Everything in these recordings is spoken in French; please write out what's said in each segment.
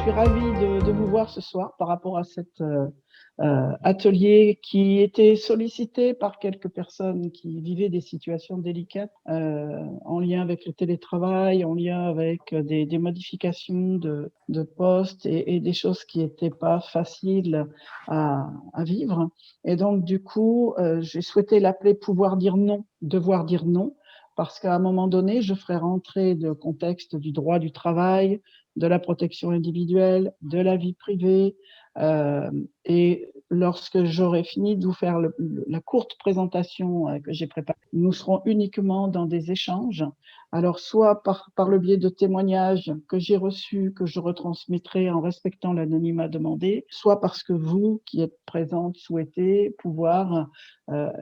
suis ravie de vous voir ce soir par rapport à cet atelier qui était sollicité par quelques personnes qui vivaient des situations délicates en lien avec le télétravail, en lien avec des modifications de postes et des choses qui n'étaient pas faciles à vivre. Et donc, du coup, j'ai souhaité l'appeler pouvoir dire non, devoir dire non, parce qu'à un moment donné, je ferai rentrer le contexte du droit du travail, de la protection individuelle, de la vie privée. Et lorsque j'aurai fini de vous faire la courte présentation que j'ai préparée, nous serons uniquement dans des échanges. Alors, soit par le biais de témoignages que j'ai reçus, que je retransmettrai en respectant l'anonymat demandé, soit parce que vous, qui êtes présentes, souhaitez pouvoir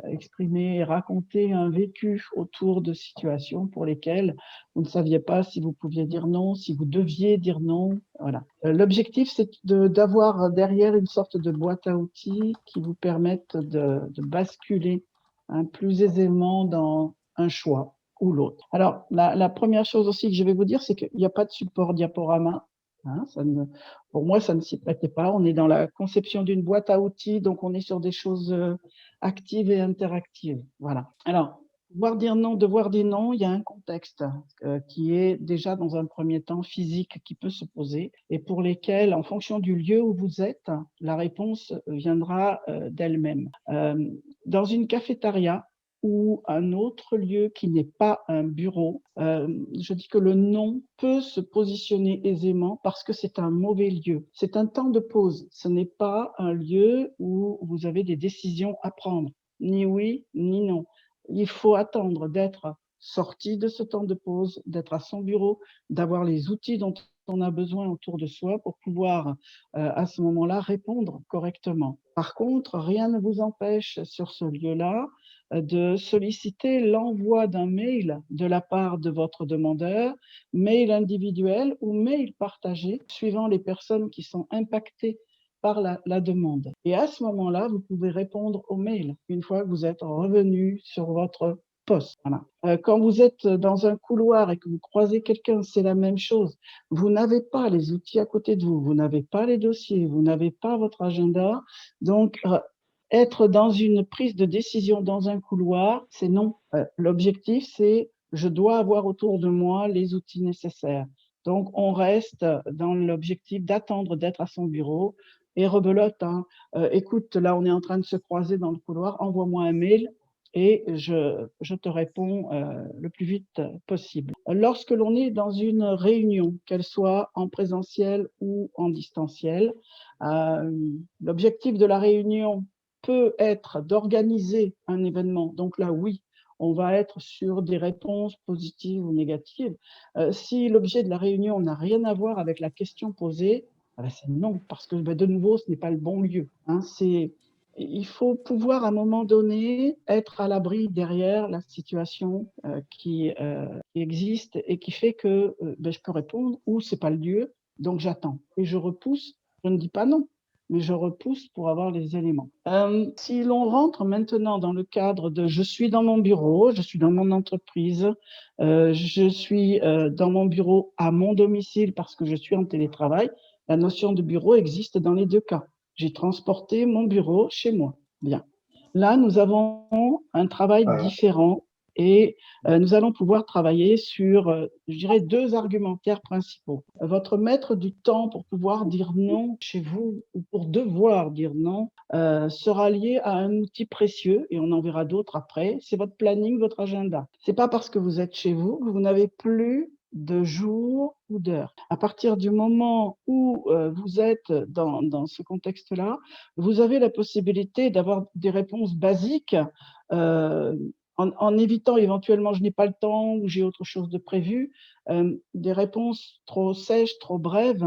exprimer et raconter un vécu autour de situations pour lesquelles vous ne saviez pas si vous pouviez dire non, si vous deviez dire non. Voilà. L'objectif, c'est d'avoir derrière une sorte de boîte à outils qui vous permette de basculer plus aisément dans un choix ou l'autre. Alors, la première chose aussi que je vais vous dire, c'est qu'il n'y a pas de support diaporama. Hein, pour moi, ça ne s'y prêtait pas. On est dans la conception d'une boîte à outils, donc on est sur des choses actives et interactives. Voilà. Alors, devoir dire non, il y a un contexte qui est déjà dans un premier temps physique qui peut se poser et pour lesquels, en fonction du lieu où vous êtes, la réponse viendra d'elle-même. Dans une cafétéria ou un autre lieu qui n'est pas un bureau, je dis que le non peut se positionner aisément parce que c'est un mauvais lieu. C'est un temps de pause. Ce n'est pas un lieu où vous avez des décisions à prendre, ni oui, ni non. Il faut attendre d'être sorti de ce temps de pause, d'être à son bureau, d'avoir les outils dont on a besoin autour de soi pour pouvoir, à ce moment-là, répondre correctement. Par contre, rien ne vous empêche sur ce lieu-là de solliciter l'envoi d'un mail de la part de votre demandeur, mail individuel ou mail partagé, suivant les personnes qui sont impactées par la demande. Et à ce moment-là, vous pouvez répondre au mail une fois que vous êtes revenu sur votre poste. Voilà. Quand vous êtes dans un couloir et que vous croisez quelqu'un, c'est la même chose. Vous n'avez pas les outils à côté de vous, vous n'avez pas les dossiers, vous n'avez pas votre agenda. Donc, être dans une prise de décision dans un couloir, c'est non. L'objectif, c'est je dois avoir autour de moi les outils nécessaires. Donc, on reste dans l'objectif d'attendre d'être à son bureau et rebelote. Écoute, là, on est en train de se croiser dans le couloir, envoie-moi un mail et je te réponds le plus vite possible. Lorsque l'on est dans une réunion, qu'elle soit en présentiel ou en distanciel, l'objectif de la réunion peut être d'organiser un événement. Donc là, oui, on va être sur des réponses positives ou négatives. Si l'objet de la réunion n'a rien à voir avec la question posée, c'est non, parce que de nouveau, ce n'est pas le bon lieu. Il faut pouvoir à un moment donné être à l'abri derrière la situation qui existe et qui fait que je peux répondre ou c'est pas le lieu, donc j'attends et je repousse. Je ne dis pas non, mais je repousse pour avoir les éléments. Si l'on rentre maintenant dans le cadre de je suis dans mon bureau, je suis dans mon entreprise, je suis dans mon bureau à mon domicile parce que je suis en télétravail, la notion de bureau existe dans les deux cas. J'ai transporté mon bureau chez moi. Bien. Là, nous avons un travail différent et nous allons pouvoir travailler sur, je dirais, deux argumentaires principaux. Votre maître du temps pour pouvoir dire non chez vous ou pour devoir dire non sera lié à un outil précieux et on en verra d'autres après. C'est votre planning, votre agenda. C'est pas parce que vous êtes chez vous que vous n'avez plus de jours ou d'heures. À partir du moment où vous êtes dans ce contexte-là, vous avez la possibilité d'avoir des réponses basiques en évitant éventuellement je n'ai pas le temps ou j'ai autre chose de prévu. Des réponses trop sèches, trop brèves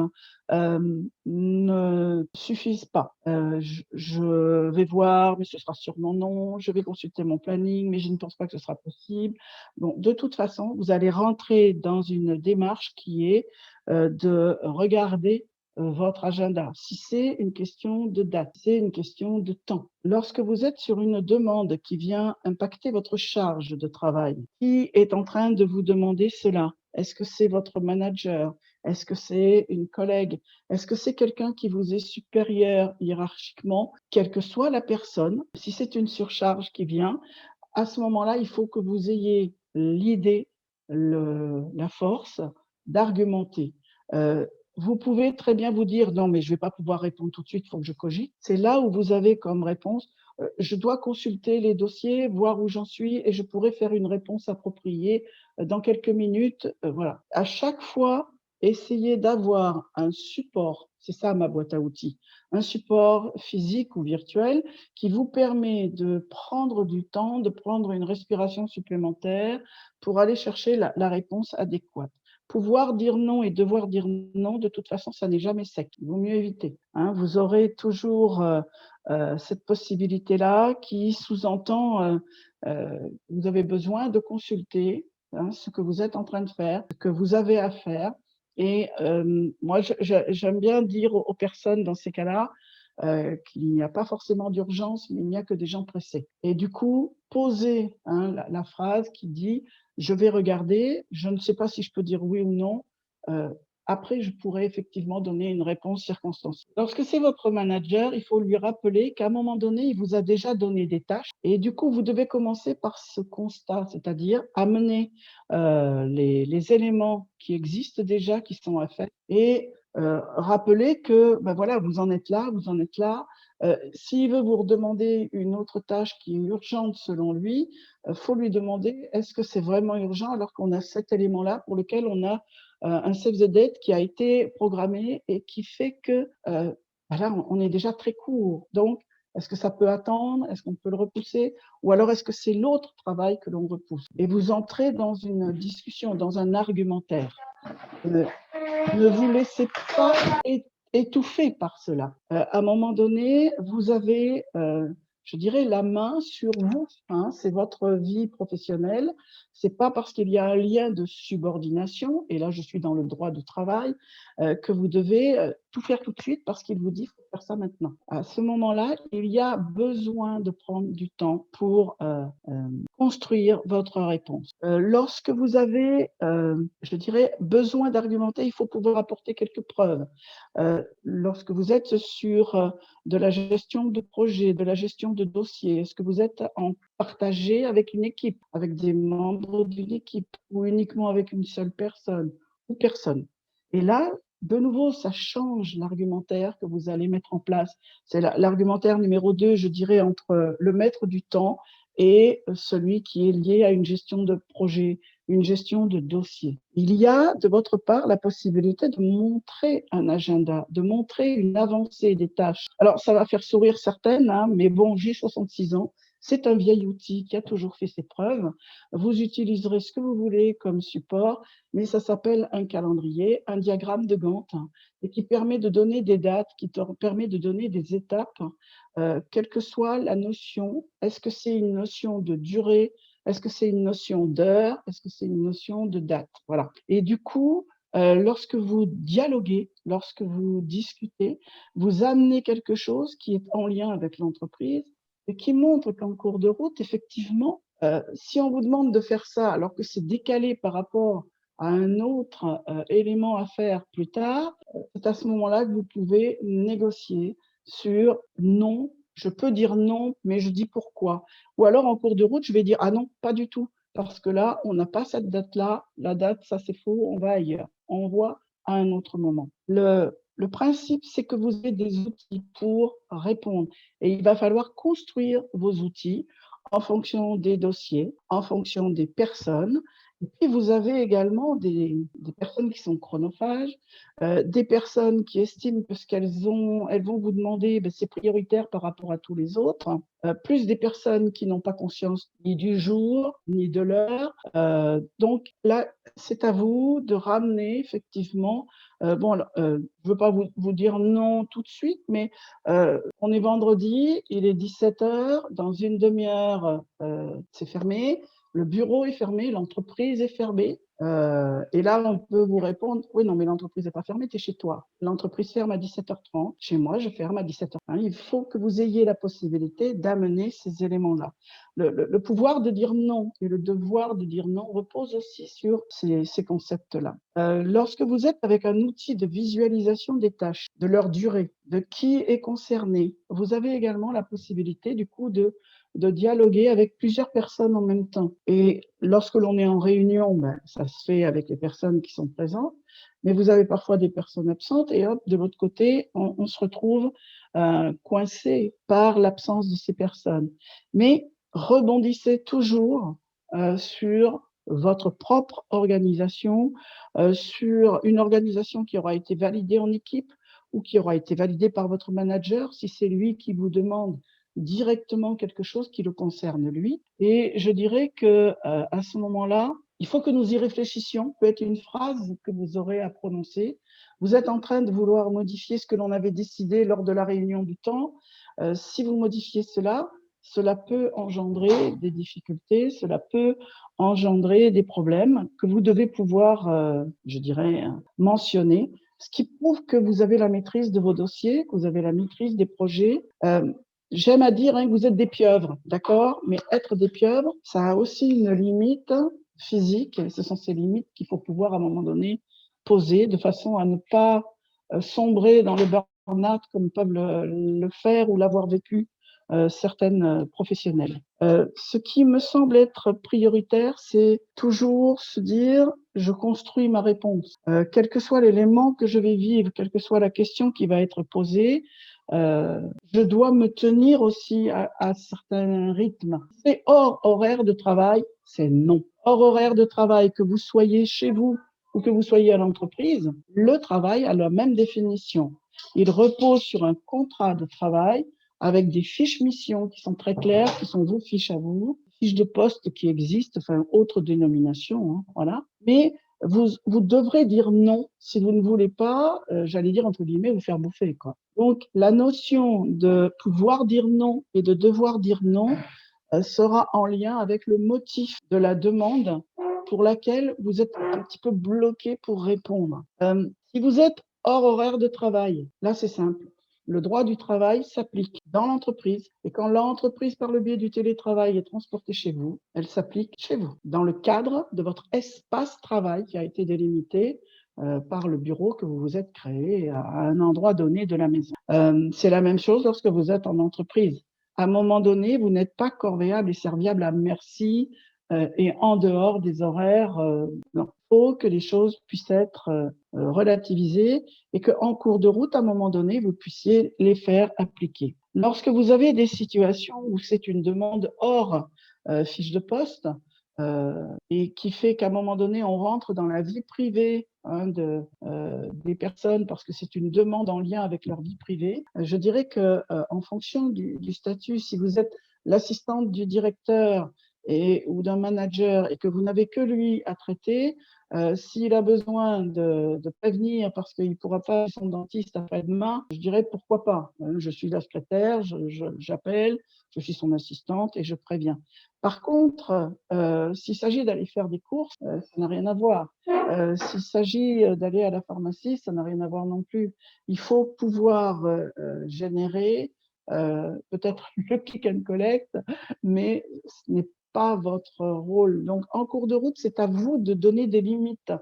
ne suffisent pas. Je vais voir, mais ce sera sûrement non. Je vais consulter mon planning, mais je ne pense pas que ce sera possible. Bon, de toute façon, vous allez rentrer dans une démarche qui est de regarder votre agenda. Si c'est une question de date, c'est une question de temps. Lorsque vous êtes sur une demande qui vient impacter votre charge de travail, qui est en train de vous demander cela? Est-ce que c'est votre manager? Est-ce que c'est une collègue? Est-ce que c'est quelqu'un qui vous est supérieur hiérarchiquement? Quelle que soit la personne, si c'est une surcharge qui vient, à ce moment-là, il faut que vous ayez l'idée, la force d'argumenter. Heu, Vous pouvez très bien vous dire: «Non, mais je ne vais pas pouvoir répondre tout de suite, il faut que je cogite». C'est là où vous avez comme réponse: «Je dois consulter les dossiers, voir où j'en suis et je pourrai faire une réponse appropriée, dans quelques minutes», voilà. À chaque fois, essayez d'avoir un support, c'est ça ma boîte à outils, un support physique ou virtuel qui vous permet de prendre du temps, de prendre une respiration supplémentaire pour aller chercher la réponse adéquate. Pouvoir dire non et devoir dire non, de toute façon, ça n'est jamais sec. Il vaut mieux éviter, hein. Vous aurez toujours, cette possibilité-là qui sous-entend, vous avez besoin de consulter, hein, ce que vous êtes en train de faire, ce que vous avez à faire et moi j'aime bien dire aux personnes dans ces cas-là, qu'il n'y a pas forcément d'urgence, mais il n'y a que des gens pressés. Et du coup, poser, hein, la phrase qui dit: «Je vais regarder, je ne sais pas si je peux dire oui ou non, heu, après je pourrais effectivement donner une réponse circonstanciée». Lorsque c'est votre manager, il faut lui rappeler qu'à un moment donné, il vous a déjà donné des tâches et du coup, vous devez commencer par ce constat, c'est-à-dire amener, les éléments qui existent déjà, qui sont à faire et rappeler que, ben voilà, vous en êtes là, vous en êtes là. S'il veut vous redemander une autre tâche qui est urgente selon lui, faut lui demander: «Est-ce que c'est vraiment urgent?» alors qu'on a cet élément-là pour lequel on a, un save the date qui a été programmé et qui fait que, bah là, on est déjà très court. Donc, est-ce que ça peut attendre? Est-ce qu'on peut le repousser? Ou alors est-ce que c'est l'autre travail que l'on repousse? Et vous entrez dans une discussion, dans un argumentaire. Heu Ne vous laissez pas étouffer par cela. À un moment donné, vous avez, je dirais la main sur vous, hein, c'est votre vie professionnelle. C'est pas parce qu'il y a un lien de subordination et là je suis dans le droit du travail, que vous devez, tout faire tout de suite parce qu'il vous dit: «Faut faire ça maintenant». À ce moment-là, il y a besoin de prendre du temps pour, construire votre réponse. Lorsque vous avez, je dirais, besoin d'argumenter, il faut pouvoir apporter quelques preuves. Lorsque vous êtes sur, de la gestion de projet, de la gestion de dossier, est-ce que vous êtes en partagé avec une équipe, avec des membres d'une équipe ou uniquement avec une seule personne ou personne? Et là, de nouveau, ça change l'argumentaire que vous allez mettre en place. C'est l'argumentaire numéro 2, je dirais, entre le maître du temps et celui qui est lié à une gestion de projet, une gestion de dossier. Il y a de votre part la possibilité de montrer un agenda, de montrer une avancée des tâches. Alors ça va faire sourire certaines, hein, mais bon, j'ai 66 ans, c'est un vieil outil qui a toujours fait ses preuves. Vous utiliserez ce que vous voulez comme support, mais ça s'appelle un calendrier, un diagramme de Gantt, hein, et qui permet de donner des dates, qui te permet de donner des étapes, quelle que soit la notion. Est-ce que c'est une notion de durée? Est-ce que c'est une notion d'heure? Est-ce que c'est une notion de date? Voilà. Et du coup, lorsque vous dialoguez, lorsque vous discutez, vous amenez quelque chose qui est en lien avec l'entreprise et qui montre qu'en cours de route, effectivement, si on vous demande de faire ça alors que c'est décalé par rapport à un autre, élément à faire plus tard, c'est à ce moment-là que vous pouvez négocier sur: «Non, je peux dire non, mais je dis pourquoi». Ou alors en cours de route, je vais dire: «Ah non, pas du tout, parce que là, on n'a pas cette date-là, la date, ça c'est faux, on va ailleurs. On voit à un autre moment». Le principe, c'est que vous avez des outils pour répondre et il va falloir construire vos outils en fonction des dossiers, en fonction des personnes et puis vous avez également des personnes qui sont chronophages, des personnes qui estiment que ce elles vont vous demander, beh, c'est prioritaire par rapport à tous les autres, plus des personnes qui n'ont pas conscience ni du jour, ni de l'heure. Donc là, c'est à vous de ramener effectivement, bon alors, je veux pas vous dire non tout de suite, mais, on est vendredi, il est 17 heures, dans une demi heure, c'est fermé, le bureau est fermé, l'entreprise est fermée. Et là, on peut vous répondre, oui, non, mais l'entreprise n'est pas fermée, tu es chez toi. L'entreprise ferme à 17h30. Chez moi, je ferme à 17h30. Il faut que vous ayez la possibilité d'amener ces éléments-là. Le pouvoir de dire non et le devoir de dire non repose aussi sur ces concepts-là. Lorsque vous êtes avec un outil de visualisation des tâches, de leur durée, de qui est concerné, vous avez également la possibilité, du coup, de dialoguer avec plusieurs personnes en même temps. Et lorsque l'on est en réunion, ben, ça se fait avec les personnes qui sont présentes, mais vous avez parfois des personnes absentes et hop, de l'autre côté, on se retrouve coincé par l'absence de ces personnes. Mais rebondissez toujours sur votre propre organisation, sur une organisation qui aura été validée en équipe ou qui aura été validée par votre manager, si c'est lui qui vous demande directement quelque chose qui le concerne lui. Et je dirais que à ce moment-là, il faut que nous y réfléchissions. Peut être une phrase que vous aurez à prononcer. Vous êtes en train de vouloir modifier ce que l'on avait décidé lors de la réunion du temps. Si vous modifiez cela, cela peut engendrer des difficultés, cela peut engendrer des problèmes que vous devez pouvoir, je dirais, mentionner, ce qui prouve que vous avez la maîtrise de vos dossiers, que vous avez la maîtrise des projets. J'aime à dire que vous êtes des pieuvres, d'accord? Mais être des pieuvres, ça a aussi une limite physique. Et ce sont ces limites qu'il faut pouvoir, à un moment donné, poser de façon à ne pas sombrer dans le burn-out comme peuvent le faire ou l'avoir vécu certaines professionnelles. Ce qui me semble être prioritaire, c'est toujours se dire, je construis ma réponse. Quel que soit l'élément que je vais vivre, quelle que soit la question qui va être posée, je dois me tenir aussi à certains rythmes. C'est hors horaire de travail, c'est non. Hors horaire de travail, que vous soyez chez vous ou que vous soyez à l'entreprise, le travail a la même définition. Il repose sur un contrat de travail avec des fiches missions qui sont très claires, qui sont vos fiches à vous, fiches de poste qui existent, enfin, autre dénomination, hein, voilà. Mais vous devrez dire non si vous ne voulez pas, j'allais dire entre guillemets, vous faire bouffer, quoi. Donc, la notion de pouvoir dire non et de devoir dire non sera en lien avec le motif de la demande pour laquelle vous êtes un petit peu bloqué pour répondre. Si vous êtes hors horaire de travail, là, c'est simple. Le droit du travail s'applique dans l'entreprise et quand l'entreprise, par le biais du télétravail, est transportée chez vous, elle s'applique chez vous, dans le cadre de votre espace travail qui a été délimité par le bureau que vous vous êtes créé à un endroit donné de la maison. C'est la même chose lorsque vous êtes en entreprise. À un moment donné, vous n'êtes pas corvéable et serviable à merci et en dehors des horaires. Non. Il faut que les choses puissent être relativisées et qu'en cours de route, à un moment donné, vous puissiez les faire appliquer. Lorsque vous avez des situations où c'est une demande hors fiche de poste et qui fait qu'à un moment donné, on rentre dans la vie privée des personnes parce que c'est une demande en lien avec leur vie privée, je dirais que en fonction du statut, si vous êtes l'assistante du directeur ou d'un manager et que vous n'avez que lui à traiter, s'il a besoin de prévenir parce qu'il ne pourra pas son dentiste après-demain, je dirais pourquoi pas. Je suis la secrétaire, j'appelle, je suis son assistante et je préviens. Par contre, s'il s'agit d'aller faire des courses, ça n'a rien à voir. S'il s'agit d'aller à la pharmacie, ça n'a rien à voir non plus. Il faut pouvoir générer peut-être le click and collect, mais ce n'est pas votre rôle. Donc, en cours de route, c'est à vous de donner des limites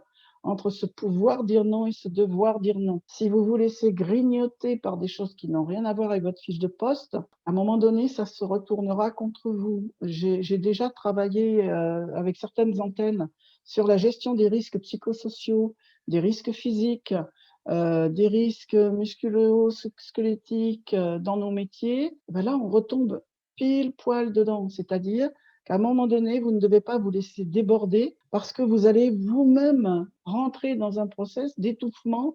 entre ce pouvoir dire non et ce devoir dire non. Si vous vous laissez grignoter par des choses qui n'ont rien à voir avec votre fiche de poste, à un moment donné, ça se retournera contre vous. J'ai déjà travaillé avec certaines antennes sur la gestion des risques psychosociaux, des risques physiques, des risques musculo-squelettiques dans nos métiers. Ben là, on retombe pile poil dedans, c'est-à-dire qu'à un moment donné, vous ne devez pas vous laisser déborder parce que vous allez vous-même rentrer dans un process d'étouffement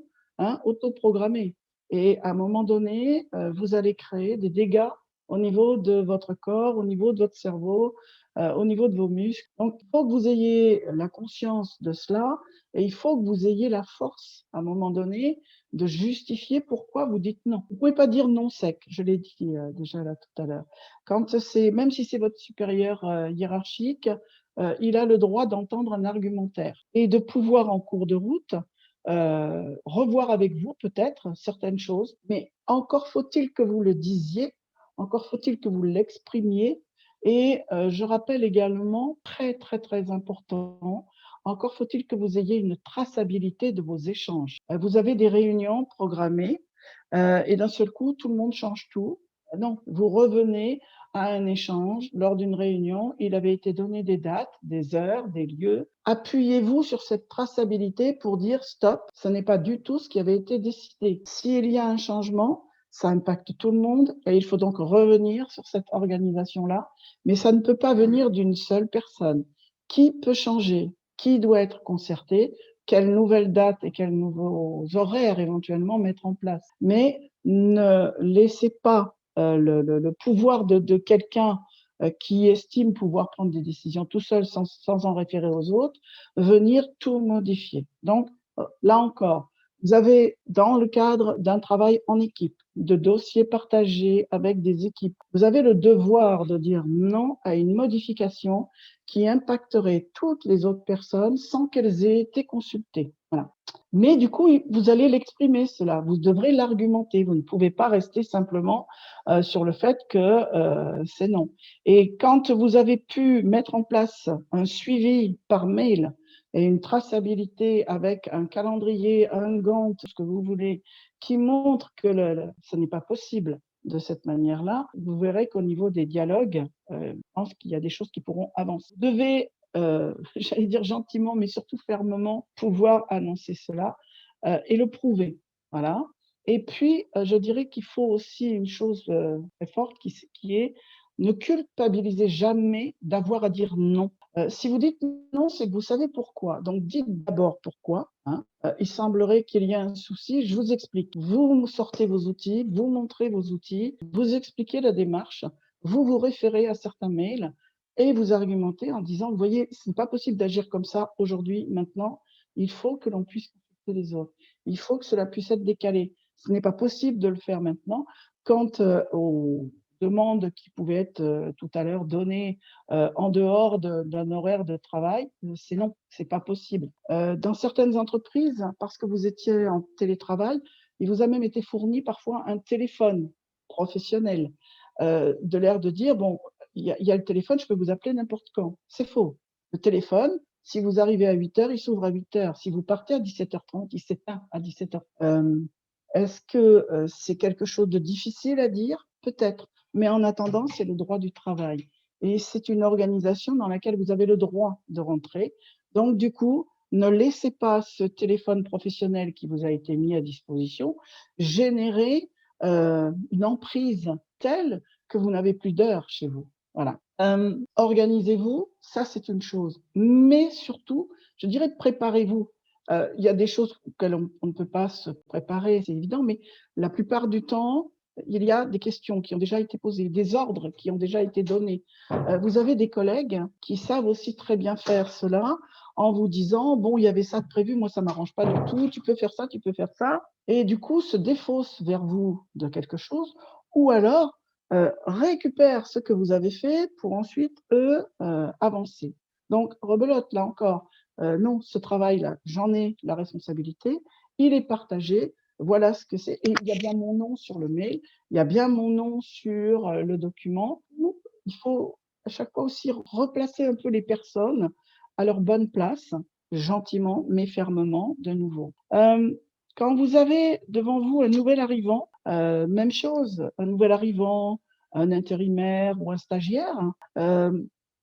autoprogrammé. Et à un moment donné, vous allez créer des dégâts au niveau de votre corps, au niveau de votre cerveau, au niveau de vos muscles. Donc, il faut que vous ayez la conscience de cela et il faut que vous ayez la force, à un moment donné, de justifier pourquoi vous dites non. Vous ne pouvez pas dire non sec, je l'ai dit déjà là tout à l'heure. Quand c'est, même si c'est votre supérieur hiérarchique, il a le droit d'entendre un argumentaire et de pouvoir en cours de route revoir avec vous peut-être certaines choses, mais encore faut-il que vous le disiez, encore faut-il que vous l'exprimiez. Et je rappelle également, très très très important, encore faut-il que vous ayez une traçabilité de vos échanges. Vous avez des réunions programmées et d'un seul coup, tout le monde change tout. Non, vous revenez à un échange lors d'une réunion. Il avait été donné des dates, des heures, des lieux. Appuyez-vous sur cette traçabilité pour dire stop, ce n'est pas du tout ce qui avait été décidé. S'il y a un changement, ça impacte tout le monde et il faut donc revenir sur cette organisation-là. Mais ça ne peut pas venir d'une seule personne. Qui peut changer? Qui doit être concerté? Quelles nouvelles dates et quels nouveaux horaires éventuellement mettre en place? Mais ne laissez pas le pouvoir de quelqu'un qui estime pouvoir prendre des décisions tout seul sans en référer aux autres, venir tout modifier. Donc, là encore, vous avez, dans le cadre d'un travail en équipe, de dossiers partagés avec des équipes, vous avez le devoir de dire non à une modification qui impacterait toutes les autres personnes sans qu'elles aient été consultées. Voilà. Mais du coup, vous allez l'exprimer, cela. Vous devrez l'argumenter. Vous ne pouvez pas rester simplement sur le fait que c'est non. Et quand vous avez pu mettre en place un suivi par mail et une traçabilité avec un calendrier, un Gantt, ce que vous voulez, qui montre que ce n'est pas possible de cette manière-là, vous verrez qu'au niveau des dialogues, je pense qu'il y a des choses qui pourront avancer. Vous devez j'allais dire gentiment, mais surtout fermement, pouvoir annoncer cela et le prouver. Voilà. Et puis, je dirais qu'il faut aussi une chose très forte qui est ne culpabilisez jamais d'avoir à dire non. Si vous dites non, c'est que vous savez pourquoi. Donc, dites d'abord pourquoi. Hein. Il semblerait qu'il y ait un souci. Je vous explique. Vous sortez vos outils, vous montrez vos outils, vous expliquez la démarche, vous vous référez à certains mails et vous argumentez en disant, vous voyez, ce n'est pas possible d'agir comme ça aujourd'hui, maintenant, il faut que l'on puisse consulter les autres. Il faut que cela puisse être décalé. Ce n'est pas possible de le faire maintenant. Quant aux demandes qui pouvaient être tout à l'heure données en dehors d'un horaire de travail, c'est non, c'est pas possible. Dans certaines entreprises, parce que vous étiez en télétravail, il vous a même été fourni parfois un téléphone professionnel, de l'air de dire, bon, il y a le téléphone, je peux vous appeler n'importe quand. C'est faux. Le téléphone, si vous arrivez à 8h, il s'ouvre à 8h. Si vous partez à 17h30, il s'éteint à 17h. Est-ce que c'est quelque chose de difficile à dire? Peut-être. Mais en attendant, c'est le droit du travail. Et c'est une organisation dans laquelle vous avez le droit de rentrer. Donc, du coup, ne laissez pas ce téléphone professionnel qui vous a été mis à disposition générer une emprise telle que vous n'avez plus d'heures chez vous. Voilà. Organisez-vous, ça c'est une chose. Mais surtout, je dirais préparez-vous. Il y a des choses auxquelles on ne peut pas se préparer, c'est évident, mais la plupart du temps, il y a des questions qui ont déjà été posées, des ordres qui ont déjà été donnés. Vous avez des collègues qui savent aussi très bien faire cela en vous disant, bon, il y avait ça de prévu, moi ça m'arrange pas du tout, tu peux faire ça, tu peux faire ça. Et du coup, se défaussent vers vous de quelque chose, ou alors récupèrent ce que vous avez fait pour ensuite, eux, avancer. Donc, rebelote, là encore, non, ce travail-là, j'en ai la responsabilité, il est partagé, voilà ce que c'est. Et il y a bien mon nom sur le mail, il y a bien mon nom sur le document. Il faut à chaque fois aussi replacer un peu les personnes à leur bonne place, gentiment mais fermement, de nouveau. Quand vous avez devant vous un nouvel arrivant, même chose, un nouvel arrivant, un intérimaire ou un stagiaire,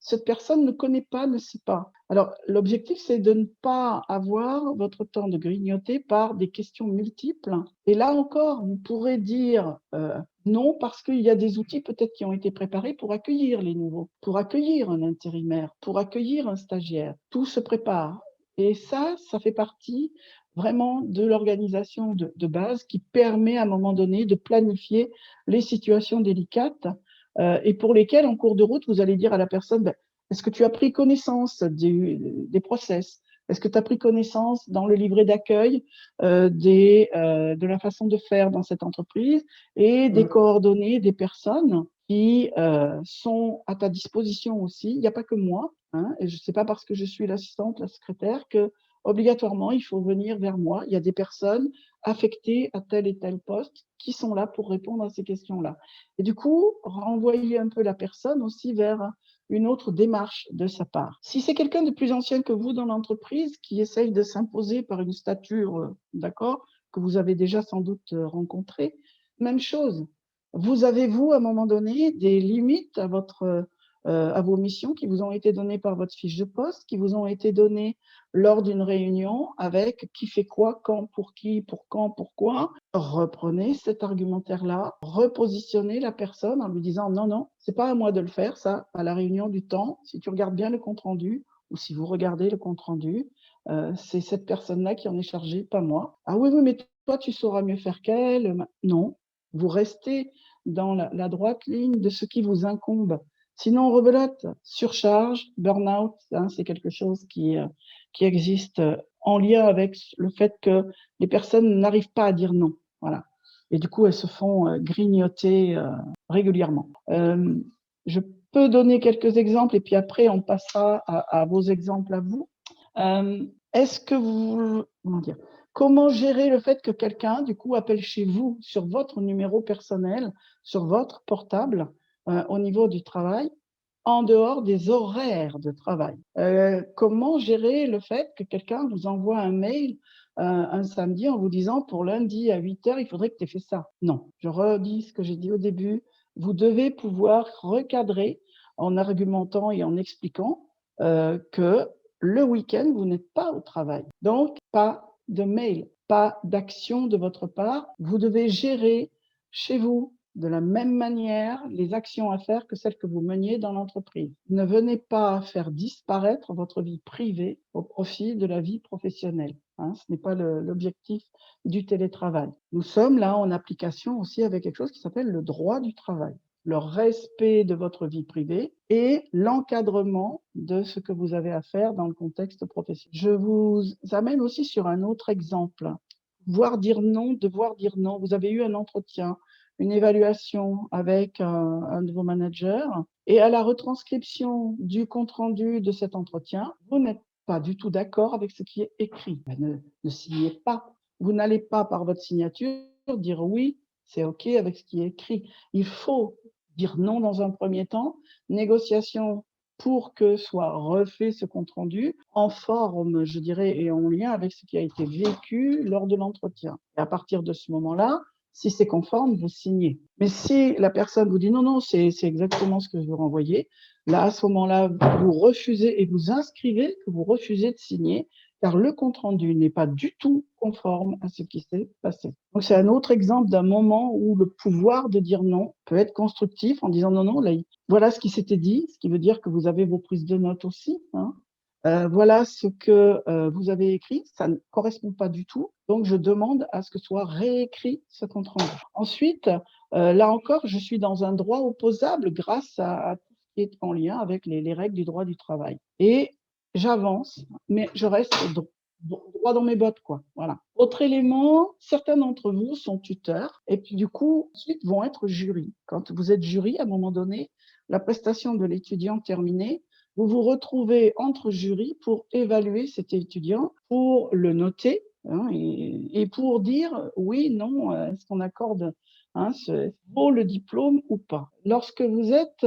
cette personne ne connaît pas, ne sait pas. Alors, l'objectif, c'est de ne pas avoir votre temps de grignoter par des questions multiples. Et là encore, vous pourrez dire non parce qu'il y a des outils peut-être qui ont été préparés pour accueillir les nouveaux, pour accueillir un intérimaire, pour accueillir un stagiaire. Tout se prépare. Et ça fait partie vraiment de l'organisation de base qui permet à un moment donné de planifier les situations délicates et pour lesquelles, en cours de route, vous allez dire à la personne, ben, est-ce que tu as pris connaissance des process? Est-ce que tu as pris connaissance dans le livret d'accueil de la façon de faire dans cette entreprise et des coordonnées des personnes qui sont à ta disposition aussi. Il n'y a pas que moi, hein, et je sais pas parce que je suis l'assistante, la secrétaire, que obligatoirement il faut venir vers moi. Il y a des personnes affectées à tel et tel poste qui sont là pour répondre à ces questions-là. Et du coup, renvoyer un peu la personne aussi vers une autre démarche de sa part. Si c'est quelqu'un de plus ancien que vous dans l'entreprise qui essaye de s'imposer par une stature, d'accord, que vous avez déjà sans doute rencontré, même chose. Vous avez, vous, à un moment donné, des limites à vos missions qui vous ont été données par votre fiche de poste, qui vous ont été données lors d'une réunion avec qui fait quoi, quand, pour qui, pour quand, pourquoi. Reprenez cet argumentaire-là, repositionnez la personne en lui disant non, non, c'est pas à moi de le faire, ça, à la réunion du temps. Si tu regardes bien le compte-rendu ou si vous regardez le compte-rendu, c'est cette personne-là qui en est chargée, pas moi. Ah oui, oui, mais toi, tu sauras mieux faire qu'elle. Non, vous restez dans la droite ligne de ce qui vous incombe. Sinon, rebelote, surcharge, burn-out, hein, c'est quelque chose qui existe en lien avec le fait que les personnes n'arrivent pas à dire non. Voilà. Et du coup, elles se font grignoter régulièrement. Je peux donner quelques exemples et puis après, on passera à vos exemples à vous. Est-ce que vous, comment dire, comment gérer le fait que quelqu'un, du coup, appelle chez vous sur votre numéro personnel, sur votre portable, au niveau du travail, en dehors des horaires de travail? Comment gérer le fait que quelqu'un vous envoie un mail un samedi en vous disant pour lundi à 8h, il faudrait que tu aies fait ça? Non, je redis ce que j'ai dit au début. Vous devez pouvoir recadrer en argumentant et en expliquant que le week-end, vous n'êtes pas au travail. Donc, pas de mail, pas d'action de votre part. Vous devez gérer chez vous de la même manière les actions à faire que celles que vous meniez dans l'entreprise. Ne venez pas faire disparaître votre vie privée au profit de la vie professionnelle. Hein, ce n'est pas l'objectif du télétravail. Nous sommes là en application aussi avec quelque chose qui s'appelle le droit du travail, le respect de votre vie privée et l'encadrement de ce que vous avez à faire dans le contexte professionnel. Je vous amène aussi sur un autre exemple. Devoir dire non. Vous avez eu un entretien, une évaluation avec un de vos managers et à la retranscription du compte-rendu de cet entretien, vous n'êtes pas du tout d'accord avec ce qui est écrit. Ne signez pas. Vous n'allez pas par votre signature dire oui, c'est OK avec ce qui est écrit. Il faut dire non dans un premier temps, négociation pour que soit refait ce compte-rendu en forme, je dirais, et en lien avec ce qui a été vécu lors de l'entretien. Et à partir de ce moment-là, si c'est conforme, vous signez. Mais si la personne vous dit non, non, c'est exactement ce que je veux renvoyer, là, à ce moment-là, vous refusez et vous inscrivez que vous refusez de signer car le compte-rendu n'est pas du tout conforme à ce qui s'est passé. Donc, c'est un autre exemple d'un moment où le pouvoir de dire non peut être constructif en disant non, non, là, voilà ce qui s'était dit, ce qui veut dire que vous avez vos prises de notes aussi. Hein. Voilà ce que vous avez écrit, ça ne correspond pas du tout, donc je demande à ce que soit réécrit ce compte-rendu. Ensuite, là encore, je suis dans un droit opposable grâce à tout ce qui est en lien avec les règles du droit du travail. Et j'avance, mais je reste droit dans mes bottes, quoi. Voilà. Autre élément, certains d'entre vous sont tuteurs et puis du coup, ensuite vont être jury. Quand vous êtes jury, à un moment donné, la prestation de l'étudiant terminée, vous vous retrouvez entre jurys pour évaluer cet étudiant, pour le noter hein, et pour dire oui, non, est-ce qu'on accorde hein, vaut le diplôme ou pas. Lorsque vous êtes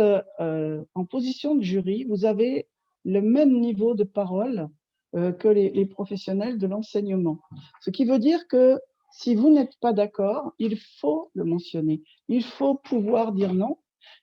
en position de jury, vous avez le même niveau de parole que les professionnels de l'enseignement. Ce qui veut dire que si vous n'êtes pas d'accord, il faut le mentionner. Il faut pouvoir dire non.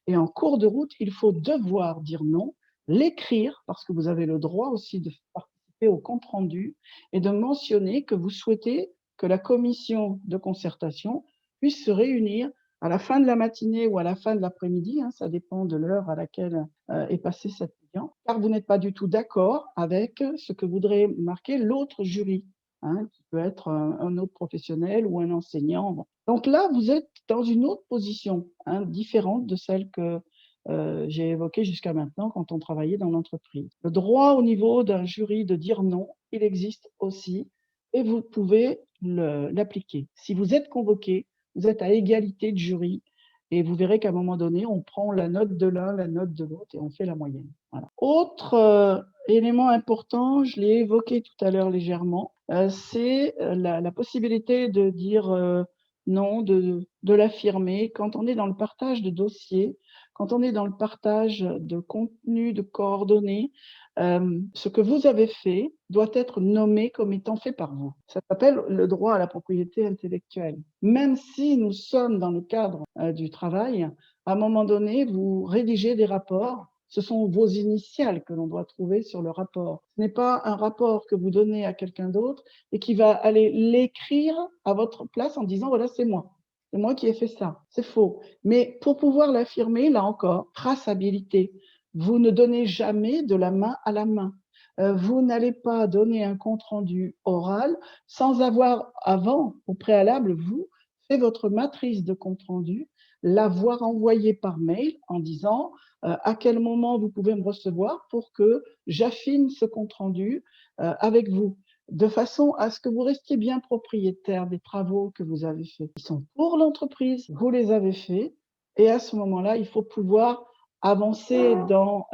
Et en cours de route, il faut devoir dire non, l'écrire, parce que vous avez le droit aussi de participer au compte-rendu et de mentionner que vous souhaitez que la commission de concertation puisse se réunir à la fin de la matinée ou à la fin de l'après-midi, hein, ça dépend de l'heure à laquelle est passé cet étudiant, car vous n'êtes pas du tout d'accord avec ce que voudrait marquer l'autre jury, hein, qui peut être un autre professionnel ou un enseignant. Donc là, vous êtes dans une autre position, hein, différente de celle que j'ai évoquée jusqu'à maintenant quand on travaillait dans l'entreprise. Le droit au niveau d'un jury de dire non, il existe aussi et vous pouvez l'appliquer. Si vous êtes convoqué, vous êtes à égalité de jury Et vous verrez qu'à un moment donné, on prend la note de l'un, la note de l'autre et on fait la moyenne. Voilà. Autre élément important, je l'ai évoqué tout à l'heure légèrement, c'est la possibilité de dire non, de l'affirmer quand on est dans le partage de dossiers, quand on est dans le partage de contenu, de coordonnées. Ce que vous avez fait doit être nommé comme étant fait par vous. Ça s'appelle le droit à la propriété intellectuelle. Même si nous sommes dans le cadre du travail, à un moment donné, vous rédigez des rapports. Ce sont vos initiales que l'on doit trouver sur le rapport. Ce n'est pas un rapport que vous donnez à quelqu'un d'autre et qui va aller l'écrire à votre place en disant voilà, c'est moi qui ai fait ça. C'est faux. Mais pour pouvoir l'affirmer, là encore, traçabilité. Vous ne donnez jamais de la main à la main. Vous n'allez pas donner un compte-rendu oral sans avoir avant, au préalable, vous, fait votre matrice de compte-rendu, l'avoir envoyé par mail en disant à quel moment vous pouvez me recevoir pour que j'affine ce compte-rendu avec vous, de façon à ce que vous restiez bien propriétaire des travaux que vous avez faits. Ils sont pour l'entreprise, vous les avez faits, et à ce moment-là, il faut pouvoir avancer dans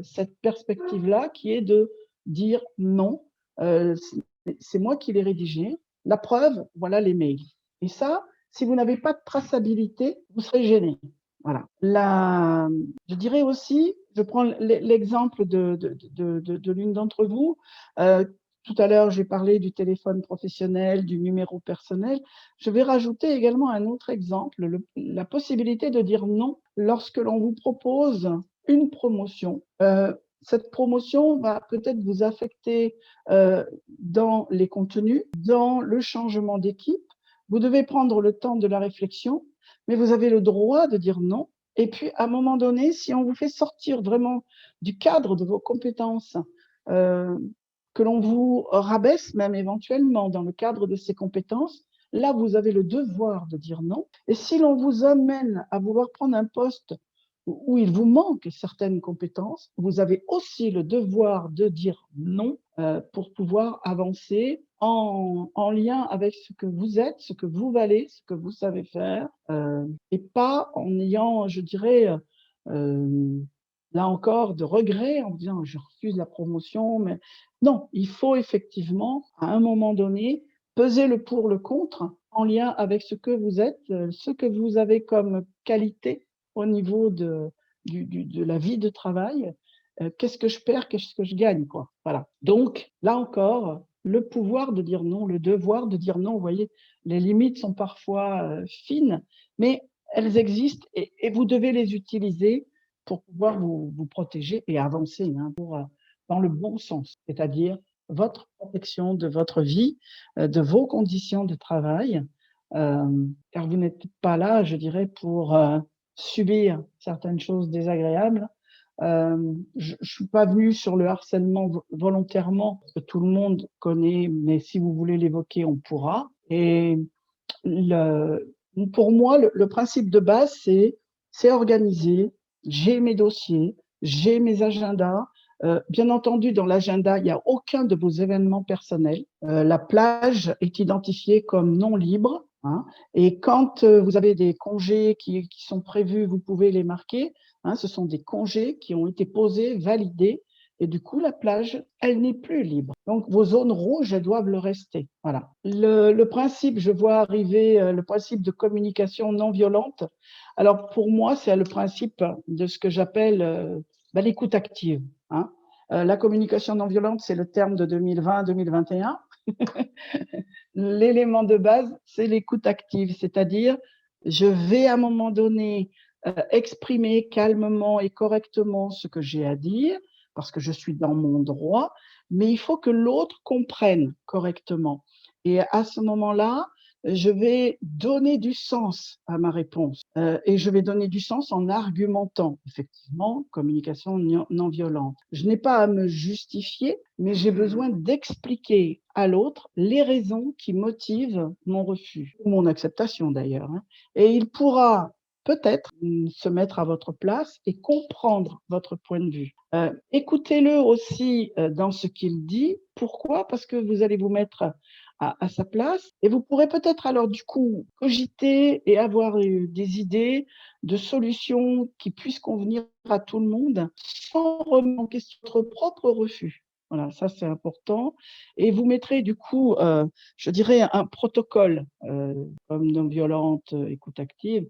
cette perspective-là qui est de dire non, c'est moi qui l'ai rédigé, la preuve, voilà les mails. Et ça, si vous n'avez pas de traçabilité, vous serez gêné. Voilà. Je dirais aussi, je prends l'exemple de l'une d'entre vous. Tout à l'heure, j'ai parlé du téléphone professionnel, du numéro personnel. Je vais rajouter également un autre exemple, la possibilité de dire non lorsque l'on vous propose une promotion. Cette promotion va peut-être vous affecter dans les contenus, dans le changement d'équipe. Vous devez prendre le temps de la réflexion, mais vous avez le droit de dire non. Et puis, à un moment donné, si on vous fait sortir vraiment du cadre de vos compétences, que l'on vous rabaisse même éventuellement dans le cadre de ces compétences, là, vous avez le devoir de dire non. Et si l'on vous amène à vouloir prendre un poste où il vous manque certaines compétences, vous avez aussi le devoir de dire non pour pouvoir avancer en lien avec ce que vous êtes, ce que vous valez, ce que vous savez faire, et pas en ayant, je dirais, là encore, de regrets en disant je refuse la promotion. Mais non, il faut effectivement, à un moment donné, peser le pour, le contre en lien avec ce que vous êtes, ce que vous avez comme qualité au niveau de la vie de travail. Qu'est-ce que je perds, qu'est-ce que je gagne, quoi. Voilà. Donc, là encore, le pouvoir de dire non, le devoir de dire non, vous voyez, les limites sont parfois fines, mais elles existent et vous devez les utiliser pour pouvoir vous protéger et avancer dans le bon sens, c'est-à-dire votre protection de votre vie, de vos conditions de travail, car vous n'êtes pas là, je dirais, pour subir certaines choses désagréables. Je ne suis pas venue sur le harcèlement volontairement, que tout le monde connaît, mais si vous voulez l'évoquer, on pourra. Et pour moi, le principe de base, c'est organiser. J'ai mes dossiers, j'ai mes agendas. Bien entendu, dans l'agenda, il n'y a aucun de vos événements personnels. La plage est identifiée comme non libre. Hein, et quand vous avez des congés qui sont prévus, vous pouvez les marquer. Hein, ce sont des congés qui ont été posés, validés. Et du coup, la plage, elle n'est plus libre. Donc, vos zones rouges, elles doivent le rester. Voilà. Le principe, je vois arriver le principe de communication non violente. Alors, pour moi, c'est le principe de ce que j'appelle l'écoute active. Hein. La communication non violente, c'est le terme de 2020-2021. L'élément de base, c'est l'écoute active, c'est-à-dire, je vais à un moment donné exprimer calmement et correctement ce que j'ai à dire, parce que je suis dans mon droit, mais il faut que l'autre comprenne correctement. Et à ce moment-là, je vais donner du sens à ma réponse et je vais donner du sens en argumentant. Effectivement, communication non violente. Je n'ai pas à me justifier, mais j'ai besoin d'expliquer à l'autre les raisons qui motivent mon refus, ou mon acceptation d'ailleurs. Hein. Et il pourra peut-être se mettre à votre place et comprendre votre point de vue. Écoutez-le aussi dans ce qu'il dit. Pourquoi ? Parce que vous allez vous mettre à sa place. Et vous pourrez peut-être alors du coup cogiter et avoir des idées de solutions qui puissent convenir à tout le monde sans remettre en question votre propre refus. Voilà, ça c'est important. Et vous mettrez du coup, je dirais, un protocole comme non violente, écoute active,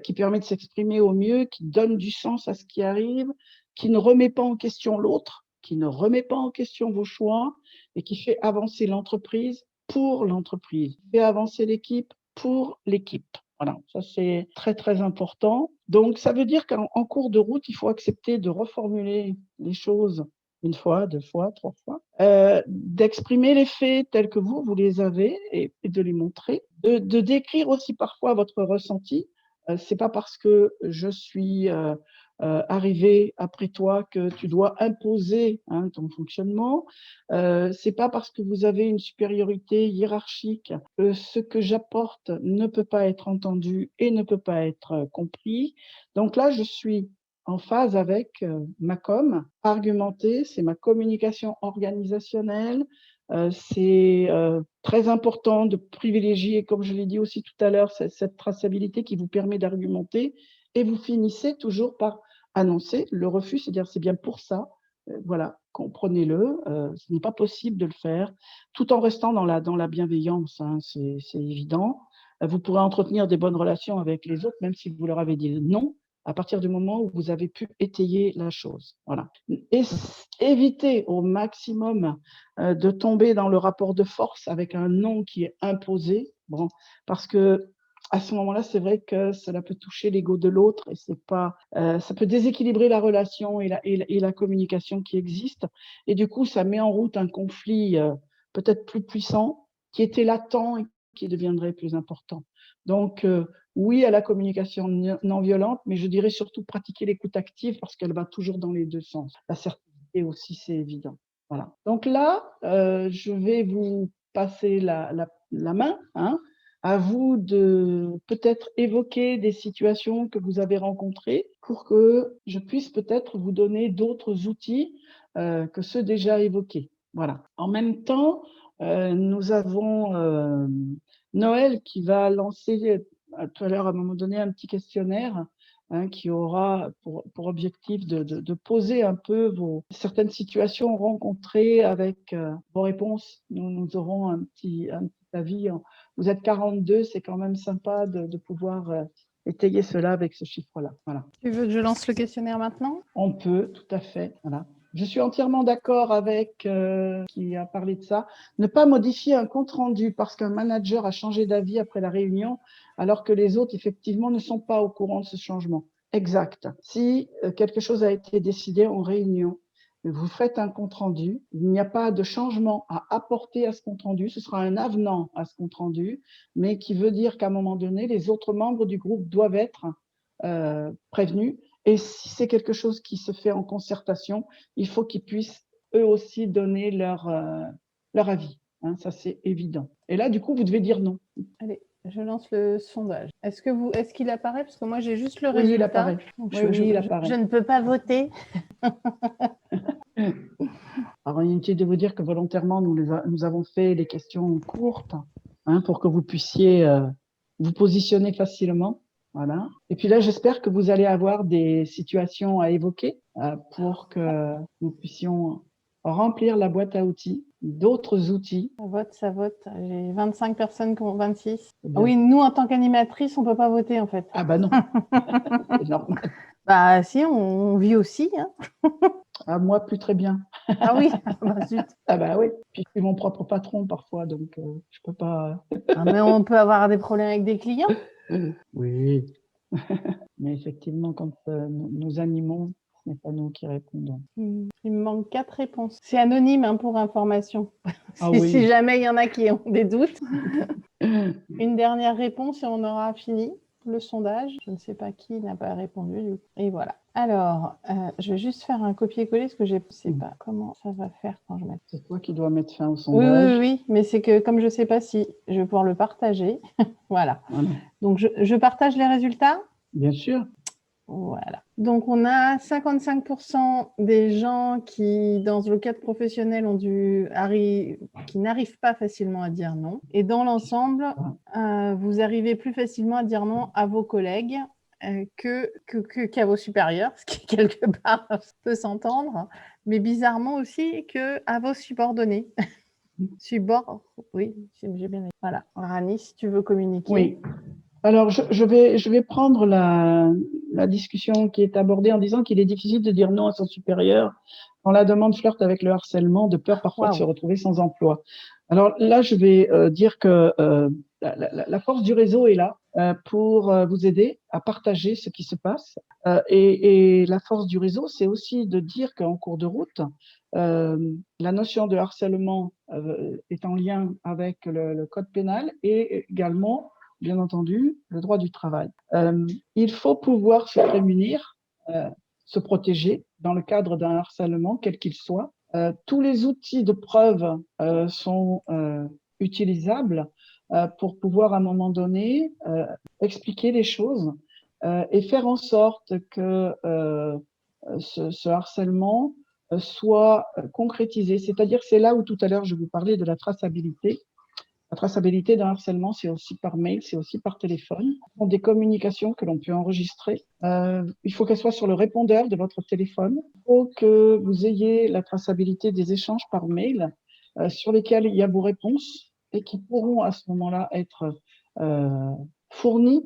qui permet de s'exprimer au mieux, qui donne du sens à ce qui arrive, qui ne remet pas en question l'autre, qui ne remet pas en question vos choix et qui fait avancer l'entreprise pour l'entreprise, qui fait avancer l'équipe pour l'équipe. Voilà, ça c'est très très important. Donc ça veut dire qu'en cours de route, il faut accepter de reformuler les choses une fois, deux fois, trois fois, d'exprimer les faits tels que vous les avez et de les montrer, de décrire aussi parfois votre ressenti. C'est pas parce que je suis arrivé après toi que tu dois imposer ton fonctionnement. C'est pas parce que vous avez une supériorité hiérarchique que ce que j'apporte ne peut pas être entendu et ne peut pas être compris. Donc là, je suis en phase avec ma com, argumentée, c'est ma communication organisationnelle. C'est très important de privilégier, comme je l'ai dit aussi tout à l'heure, cette traçabilité qui vous permet d'argumenter. Et vous finissez toujours par annoncer le refus, c'est-à-dire c'est bien pour ça, voilà, comprenez-le, ce n'est pas possible de le faire, tout en restant dans la bienveillance, c'est évident. Vous pourrez entretenir des bonnes relations avec les autres, même si vous leur avez dit non, à partir du moment où vous avez pu étayer la chose. Voilà. Et évitez au maximum de tomber dans le rapport de force avec un non qui est imposé, bon, parce que à ce moment-là, c'est vrai que cela peut toucher l'ego de l'autre et c'est pas, ça peut déséquilibrer la relation et la communication qui existe. Et du coup, ça met en route un conflit peut-être plus puissant, qui était latent et qui deviendrait plus important. Donc, oui à la communication non violente, mais je dirais surtout pratiquer l'écoute active parce qu'elle va toujours dans les deux sens. L'assertivité aussi, c'est évident. Voilà. Donc là, je vais vous passer la main, à vous de peut-être évoquer des situations que vous avez rencontrées pour que je puisse peut-être vous donner d'autres outils que ceux déjà évoqués. Voilà. En même temps, nous avons Noël qui va lancer tout à l'heure, à un moment donné, un petit questionnaire qui aura pour objectif de poser un peu certaines situations rencontrées avec vos réponses. Nous aurons un petit avis. Vous êtes 42, c'est quand même sympa de pouvoir étayer cela avec ce chiffre-là. Voilà. Tu veux que je lance le questionnaire maintenant? On peut, tout à fait. Voilà. Je suis entièrement d'accord avec qui a parlé de ça. Ne pas modifier un compte-rendu parce qu'un manager a changé d'avis après la réunion, alors que les autres, effectivement, ne sont pas au courant de ce changement. Exact. Si quelque chose a été décidé en réunion, vous faites un compte-rendu, il n'y a pas de changement à apporter à ce compte-rendu, ce sera un avenant à ce compte-rendu, mais qui veut dire qu'à un moment donné, les autres membres du groupe doivent être prévenus. Et si c'est quelque chose qui se fait en concertation, il faut qu'ils puissent eux aussi donner leur avis. Ça, c'est évident. Et là, du coup, vous devez dire non. Allez, je lance le sondage. Est-ce qu'il apparaît? Parce que moi, j'ai juste le Oui, résultat. il apparaît. Donc Oui, il apparaît. je ne peux pas voter. Alors, inutile de vous dire que volontairement, nous avons fait des questions courtes pour que vous puissiez vous positionner facilement. Voilà. Et puis là, j'espère que vous allez avoir des situations à évoquer pour que nous puissions remplir la boîte à outils, d'autres outils. Ça vote. J'ai 25 personnes qui ont 26. Oui, nous, en tant qu'animatrice, on ne peut pas voter, en fait. Ah bah non, c'est normal. Bah si, on vit aussi. Ah, moi, plus très bien. Ah oui, bah zut. Ah bah oui, puis je suis mon propre patron parfois, donc je peux pas... Mais on peut avoir des problèmes avec des clients. Oui, mais effectivement, quand nous animons, ce n'est pas nous qui répondons. Il me manque 4 réponses. C'est anonyme pour information. Ah oui. Si jamais il y en a qui ont des doutes. Une dernière réponse et on aura fini le sondage. Je ne sais pas qui n'a pas répondu. Et voilà. Alors, je vais juste faire un copier-coller parce que je ne sais pas comment ça va faire quand je mets. C'est toi qui dois mettre fin au sondage. Oui, mais c'est que comme je ne sais pas si je vais pouvoir le partager. Voilà. Donc, je partage les résultats? Bien sûr. Voilà. Donc, on a 55% des gens qui, dans le cadre professionnel, qui n'arrivent pas facilement à dire non. Et dans l'ensemble, vous arrivez plus facilement à dire non à vos collègues qu'à vos supérieurs, ce qui, quelque part, peut s'entendre, mais bizarrement aussi qu'à vos subordonnés. Oui, j'ai bien aimé. Voilà. Rani, si tu veux communiquer. Oui. Alors, je vais prendre la discussion qui est abordée en disant qu'il est difficile de dire non à son supérieur quand la demande flirte avec le harcèlement, de peur parfois de se retrouver sans emploi. Alors là, je vais dire que la force du réseau est là pour vous aider à partager ce qui se passe. Et la force du réseau, c'est aussi de dire qu'en cours de route, la notion de harcèlement est en lien avec le code pénal et également, bien entendu, le droit du travail. Il faut pouvoir se prémunir, se protéger dans le cadre d'un harcèlement, quel qu'il soit. Tous les outils de preuve sont utilisables pour pouvoir, à un moment donné, expliquer les choses et faire en sorte que ce harcèlement soit concrétisé. C'est-à-dire, c'est là où tout à l'heure je vous parlais de la traçabilité. La traçabilité d'un harcèlement, c'est aussi par mail, c'est aussi par téléphone. Ce sont des communications que l'on peut enregistrer. Il faut qu'elles soient sur le répondeur de votre téléphone. Il faut que vous ayez la traçabilité des échanges par mail sur lesquels il y a vos réponses et qui pourront à ce moment-là être fournies,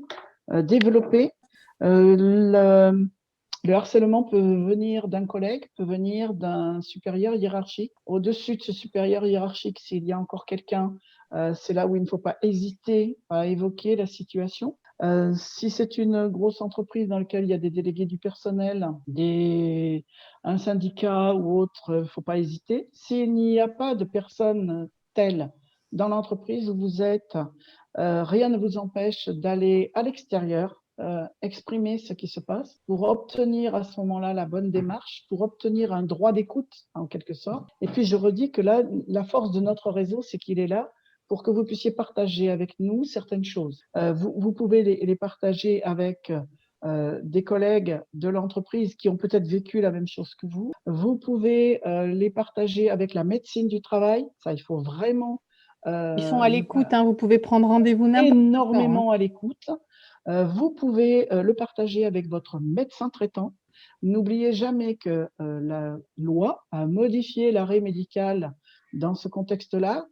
développées. Le harcèlement peut venir d'un collègue, peut venir d'un supérieur hiérarchique. Au-dessus de ce supérieur hiérarchique, s'il y a encore quelqu'un, c'est là où il ne faut pas hésiter à évoquer la situation. Si c'est une grosse entreprise dans laquelle il y a des délégués du personnel, un syndicat ou autre, il ne faut pas hésiter. S'il n'y a pas de personne telle dans l'entreprise où vous êtes, rien ne vous empêche d'aller à l'extérieur, exprimer ce qui se passe pour obtenir à ce moment-là la bonne démarche, pour obtenir un droit d'écoute en quelque sorte. Et puis je redis que là, la force de notre réseau, c'est qu'il est là pour que vous puissiez partager avec nous certaines choses. Vous pouvez les partager avec des collègues de l'entreprise qui ont peut-être vécu la même chose que vous. Vous pouvez les partager avec la médecine du travail. Ça, il faut vraiment... Ils sont à l'écoute, hein, vous pouvez prendre rendez-vous n'importe quand. Énormément à l'écoute. Vous pouvez le partager avec votre médecin traitant. N'oubliez jamais que la loi a modifié l'arrêt médical dans ce contexte-là,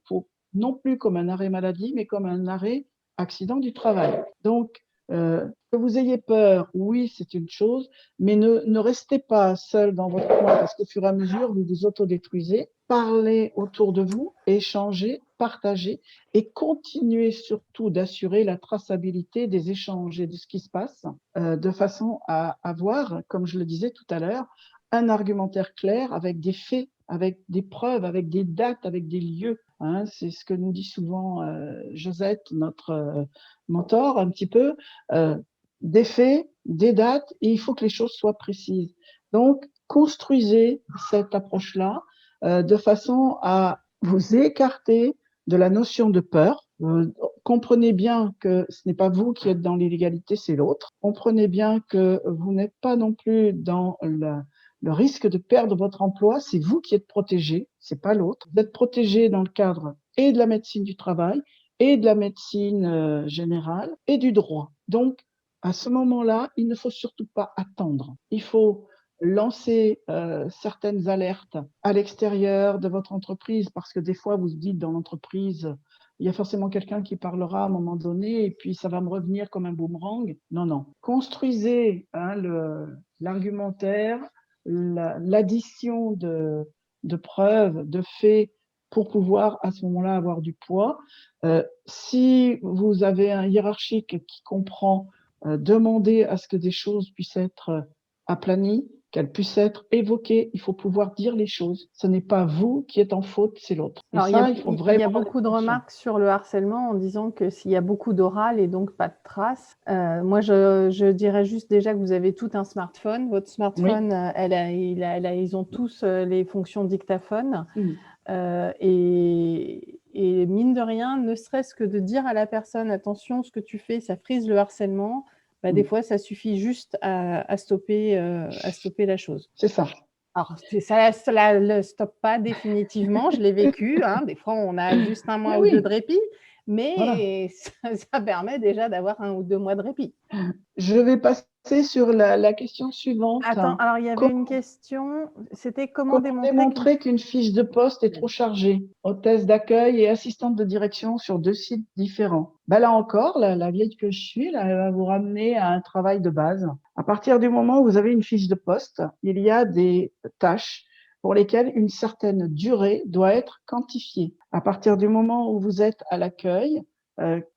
non plus comme un arrêt maladie, mais comme un arrêt accident du travail. Donc, que vous ayez peur, oui, c'est une chose, mais ne restez pas seul dans votre coin parce qu'au fur et à mesure, vous vous autodétruisez. Parlez autour de vous, échangez, partagez et continuez surtout d'assurer la traçabilité des échanges et de ce qui se passe de façon à avoir, comme je le disais tout à l'heure, un argumentaire clair avec des faits, avec des preuves, avec des dates, avec des lieux. Hein, c'est ce que nous dit souvent Josette, notre mentor, un petit peu. Des faits, des dates, et il faut que les choses soient précises. Donc, construisez cette approche-là de façon à vous écarter de la notion de peur. Comprenez bien que ce n'est pas vous qui êtes dans l'illégalité, c'est l'autre. Comprenez bien que vous n'êtes pas non plus dans le risque de perdre votre emploi, c'est vous qui êtes protégé, c'est pas l'autre. Vous êtes protégé dans le cadre et de la médecine du travail et de la médecine générale et du droit. Donc, à ce moment-là, il ne faut surtout pas attendre. Il faut lancer certaines alertes à l'extérieur de votre entreprise parce que des fois, vous vous dites dans l'entreprise, il y a forcément quelqu'un qui parlera à un moment donné et puis ça va me revenir comme un boomerang. Non, non. Construisez l'argumentaire, l'addition de preuves, de faits pour pouvoir à ce moment-là avoir du poids. Si vous avez un hiérarchique qui comprend demander à ce que des choses puissent être aplanies, qu'elles puissent être évoquées, il faut pouvoir dire les choses. Ce n'est pas vous qui êtes en faute, c'est l'autre. Alors, il y a beaucoup de remarques sur le harcèlement en disant que s'il y a beaucoup d'oral et donc pas de traces. Moi, je dirais juste déjà que vous avez tout un smartphone. Votre smartphone, oui. Ils ont tous les fonctions dictaphone. Et mine de rien, ne serait-ce que de dire à la personne, attention, ce que tu fais, ça frise le harcèlement. Des fois, ça suffit juste à stopper la chose. C'est ça. Alors, ça ne le stoppe pas définitivement, je l'ai vécu. Des fois, on a juste un mois ou deux de répit, mais ça permet déjà d'avoir 1 ou 2 mois de répit. Je vais passer sur la question suivante. Attends, alors il y avait une question, c'était comment Comment démontrer démontrer qu'une fiche de poste est trop chargée? Hôtesse d'accueil et assistante de direction sur 2 sites différents. Là encore, la vieille que je suis, là, elle va vous ramener à un travail de base. À partir du moment où vous avez une fiche de poste, il y a des tâches pour lesquelles une certaine durée doit être quantifiée. À partir du moment où vous êtes à l'accueil,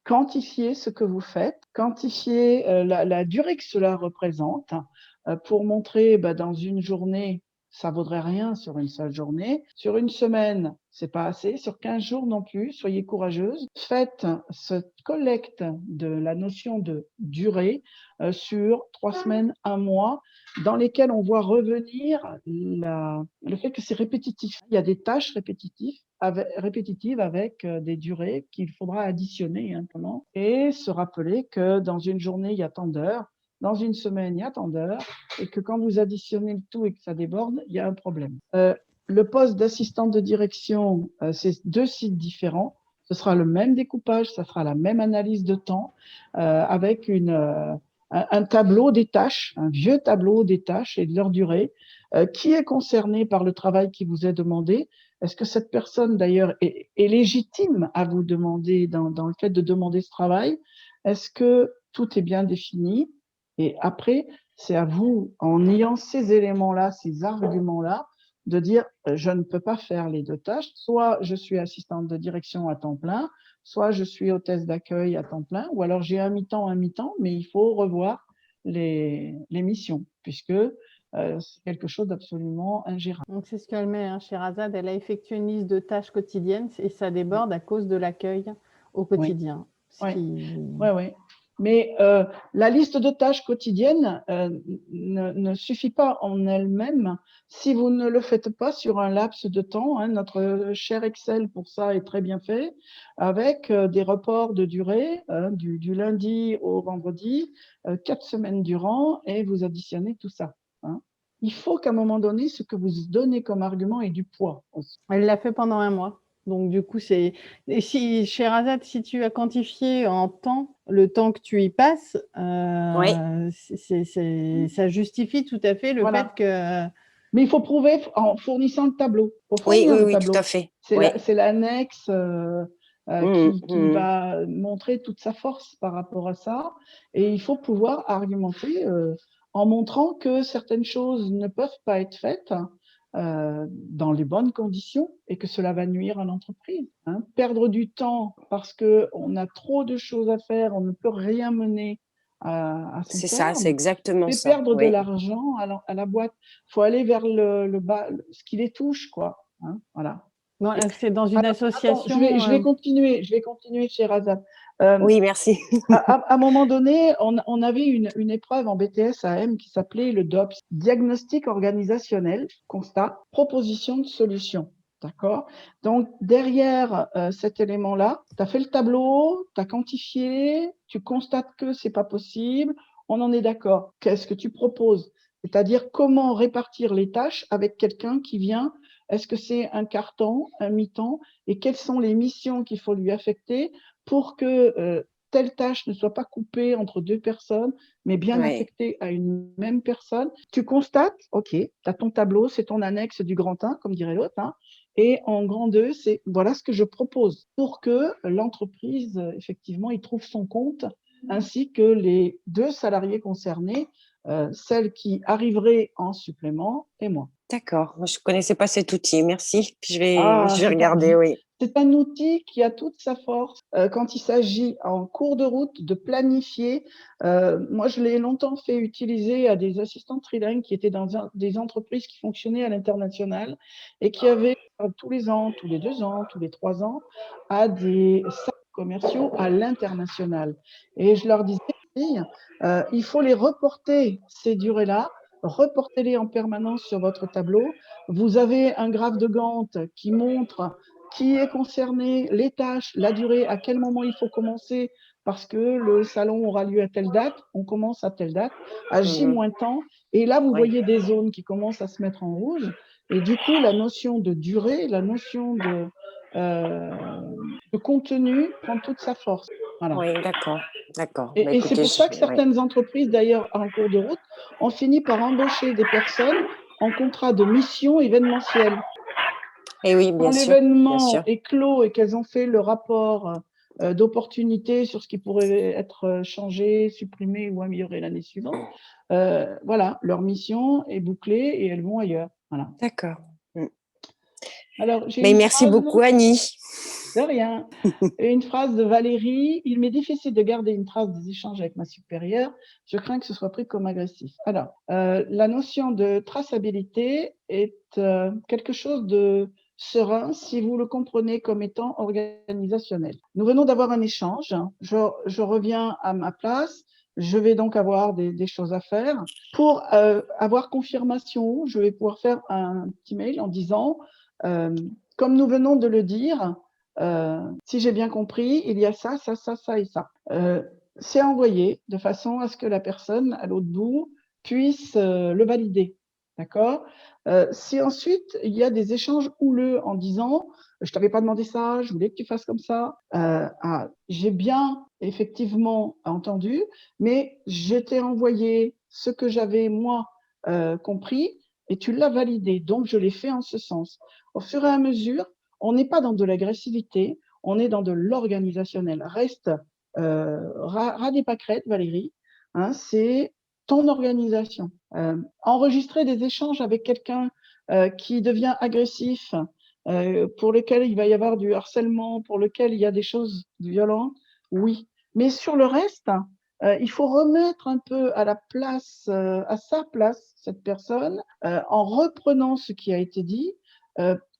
quantifiez ce que vous faites, quantifiez la durée que cela représente pour montrer dans une journée, ça vaudrait rien sur une seule journée. Sur une semaine, c'est pas assez. Sur 15 jours non plus, soyez courageuse. Faites cette collecte de la notion de durée sur 3 semaines, 1 mois, dans lesquelles on voit revenir le fait que c'est répétitif. Il y a des tâches répétitives avec des durées qu'il faudra additionner simplement et se rappeler que dans une journée, il y a tant d'heures, dans une semaine, il y a tant d'heures, et que quand vous additionnez le tout et que ça déborde, il y a un problème. Le poste d'assistante de direction, c'est 2 sites différents. Ce sera le même découpage, ça sera la même analyse de temps, avec un tableau des tâches, un vieux tableau des tâches et de leur durée. Qui est concerné par le travail qui vous est demandé? Est-ce que cette personne, d'ailleurs, est légitime à vous demander dans le fait de demander ce travail? Est-ce que tout est bien défini? Et après, c'est à vous, en ayant ces éléments-là, ces arguments-là, de dire je ne peux pas faire les 2 tâches. Soit je suis assistante de direction à temps plein, soit je suis hôtesse d'accueil à temps plein, ou alors j'ai un mi-temps, mais il faut revoir les missions, puisque c'est quelque chose d'absolument ingérable. Donc, c'est ce qu'elle met, Sherazade. Elle a effectué une liste de tâches quotidiennes et ça déborde à cause de l'accueil au quotidien. Oui. Mais la liste de tâches quotidiennes ne suffit pas en elle-même si vous ne le faites pas sur un laps de temps. Notre cher Excel pour ça est très bien fait, avec des reports de durée du lundi au vendredi, 4 semaines durant, et vous additionnez tout ça. Il faut qu'à un moment donné, ce que vous donnez comme argument ait du poids aussi. Elle l'a fait pendant 1 mois. Donc, du coup, c'est. Et si, Sherazade, si tu as quantifié en temps, le temps que tu y passes, ça justifie tout à fait le fait que. Mais il faut prouver en fournissant le tableau. Oui, tout à fait. C'est l'annexe qui va montrer toute sa force par rapport à ça. Et il faut pouvoir argumenter en montrant que certaines choses ne peuvent pas être faites dans les bonnes conditions et que cela va nuire à l'entreprise. Perdre du temps parce qu'on a trop de choses à faire, on ne peut rien mener à son terme. C'est ça, c'est exactement ça. Perdre de l'argent à la boîte. Il faut aller vers le bas, ce qui les touche, quoi. Voilà. Non, c'est dans une association. Attends, je vais continuer, Sherazade. Oui, merci. À un moment donné, on avait une épreuve en BTS-AM qui s'appelait le DOPS, diagnostic organisationnel, constat, proposition de solution. D'accord? Donc, derrière cet élément-là, tu as fait le tableau, tu as quantifié, tu constates que c'est pas possible, on en est d'accord. Qu'est-ce que tu proposes? C'est-à-dire comment répartir les tâches avec quelqu'un qui vient. Est-ce que c'est un quart-temps, un mi-temps? Et quelles sont les missions qu'il faut lui affecter pour que telle tâche ne soit pas coupée entre 2 personnes, mais bien affectée à une même personne? Tu constates, OK, tu as ton tableau, c'est ton annexe du grand 1, comme dirait l'autre, et en grand 2, c'est voilà ce que je propose pour que l'entreprise, effectivement, y trouve son compte, ainsi que les 2 salariés concernés, celle qui arriverait en supplément et moi. D'accord, moi, je ne connaissais pas cet outil, merci. Je vais regarder, oui. C'est un outil qui a toute sa force quand il s'agit en cours de route de planifier. Moi, je l'ai longtemps fait utiliser à des assistants trilingues qui étaient dans des entreprises qui fonctionnaient à l'international et qui avaient tous les ans, tous les 2 ans, tous les 3 ans, à des salles commerciaux à l'international. Et je leur disais, il faut les reporter, ces durées-là, reportez-les en permanence sur votre tableau. Vous avez un graphe de Gantt qui montre qui est concerné, les tâches, la durée, à quel moment il faut commencer parce que le salon aura lieu à telle date, on commence à telle date, à J moins temps. Et là, vous voyez des zones qui commencent à se mettre en rouge. Et du coup, la notion de durée, la notion de contenu prend toute sa force. Voilà. Oui, d'accord. Et c'est pour ça que certaines entreprises, d'ailleurs, en cours de route, ont fini par embaucher des personnes en contrat de mission événementielle. Et oui, bien Quand sûr. l'événement est clos et qu'elles ont fait le rapport d'opportunité sur ce qui pourrait être changé, supprimé ou amélioré l'année suivante, voilà, leur mission est bouclée et elles vont ailleurs. Voilà. D'accord. Alors, Mais merci beaucoup, Annie. De rien. Une phrase de Valérie. Il m'est difficile de garder une trace des échanges avec ma supérieure. Je crains que ce soit pris comme agressif. Alors, la notion de traçabilité est quelque chose de serein si vous le comprenez comme étant organisationnel. Nous venons d'avoir un échange. Je reviens à ma place. Je vais donc avoir des choses à faire. Pour avoir confirmation, je vais pouvoir faire un petit mail en disant, comme nous venons de le dire, si j'ai bien compris, il y a ça, ça, ça, ça et ça. C'est envoyé de façon à ce que la personne à l'autre bout puisse le valider. D'accord? Si ensuite il y a des échanges houleux en disant je t'avais pas demandé ça, je voulais que tu fasses comme ça, j'ai bien effectivement entendu, mais je t'ai envoyé ce que j'avais moi compris et tu l'as validé, donc je l'ai fait en ce sens. Au fur et à mesure, on n'est pas dans de l'agressivité, on est dans de l'organisationnel. Reste ras des pâquerettes, Valérie, hein, c'est ton organisation. Enregistrer des échanges avec quelqu'un qui devient agressif, pour lequel il va y avoir du harcèlement, pour lequel il y a des choses violentes, oui. Mais sur le reste, il faut remettre un peu à la place, à sa place, cette personne, en reprenant ce qui a été dit.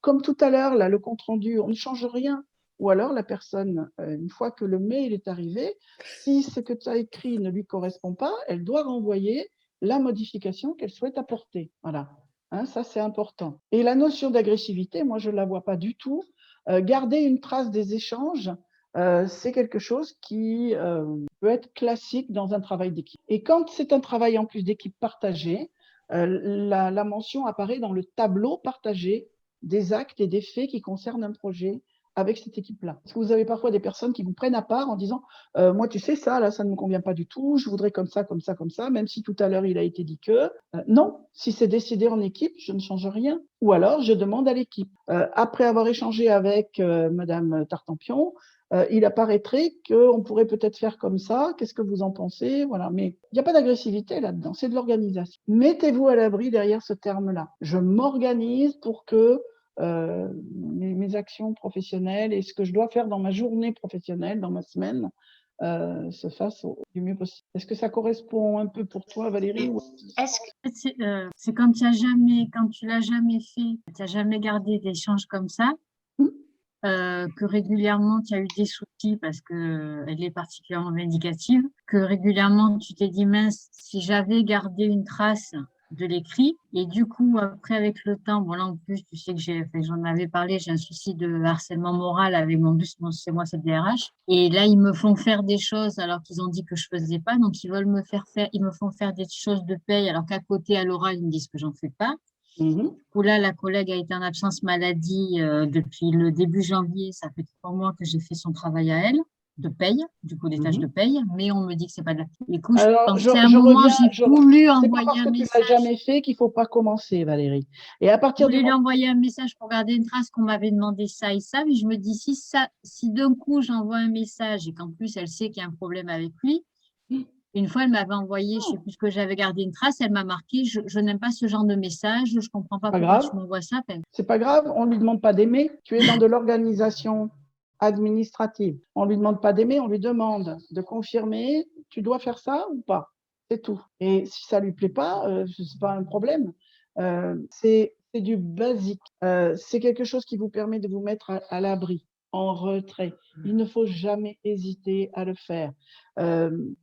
Comme tout à l'heure, là, le compte-rendu, on ne change rien. Ou alors la personne, une fois que le mail est arrivé, si ce que tu as écrit ne lui correspond pas, elle doit renvoyer la modification qu'elle souhaite apporter. Voilà. Hein, ça, c'est important. Et la notion d'agressivité, moi, je ne la vois pas du tout. Garder une trace des échanges, c'est quelque chose qui peut être classique dans un travail d'équipe. Et quand c'est un travail en plus d'équipe partagé, la mention apparaît dans le tableau partagé des actes et des faits qui concernent un projet avec cette équipe-là. Parce que vous avez parfois des personnes qui vous prennent à part en disant moi, tu sais, ça, là, ça ne me convient pas du tout, je voudrais comme ça, comme ça, comme ça, même si tout à l'heure, il a été dit que. Non, si c'est décidé en équipe, je ne change rien. Ou alors, je demande à l'équipe. Après avoir échangé avec Madame Tartampion, il apparaîtrait qu'on pourrait peut-être faire comme ça. Qu'est-ce que vous en pensez? Voilà. Mais il n'y a pas d'agressivité là-dedans, c'est de l'organisation. Mettez-vous à l'abri derrière ce terme-là. Je m'organise pour que mes actions professionnelles et ce que je dois faire dans ma journée professionnelle, dans ma semaine, se fassent du mieux possible. Est-ce que ça correspond un peu pour toi, Valérie? Est-ce que c'est quand tu l'as jamais fait, tu n'as jamais gardé d'échanges comme ça, que régulièrement tu as eu des soucis parce qu'elle est particulièrement vindicative, que régulièrement tu t'es dit mince, si j'avais gardé une trace de l'écrit, et du coup après avec le temps, bon là en plus tu sais que j'en avais parlé, j'ai un souci de harcèlement moral avec c'est moi c'est DRH, et là ils me font faire des choses alors qu'ils ont dit que je faisais pas, donc ils me font faire des choses de paye alors qu'à côté à l'oral ils me disent que j'en fais pas. Où là, la collègue a été en absence maladie depuis le début janvier. Ça fait 3 mois que j'ai fait son travail à elle, de paye, du coup, des tâches de paye, mais on me dit que c'est pas de la paye. Écoute, c'est un moment, j'ai voulu envoyer un message. C'est pas parce que tu l'as jamais fait qu'il faut pas commencer, Valérie. Et à partir je voulais lui envoyer un message pour garder une trace qu'on m'avait demandé ça et ça, mais je me dis, si d'un coup j'envoie un message et qu'en plus elle sait qu'il y a un problème avec lui, une fois, elle m'avait envoyé, je ne sais plus ce que j'avais gardé une trace, elle m'a marqué, je n'aime pas ce genre de message, je ne comprends pas pourquoi tu m'envoies ça. C'est pas grave, on ne lui demande pas d'aimer. Tu es dans de l'organisation administrative. On ne lui demande pas d'aimer, on lui demande de confirmer, tu dois faire ça ou pas. C'est tout. Et si ça ne lui plaît pas, ce n'est pas un problème. C'est du basique. C'est quelque chose qui vous permet de vous mettre à l'abri, en retrait. Il ne faut jamais hésiter à le faire.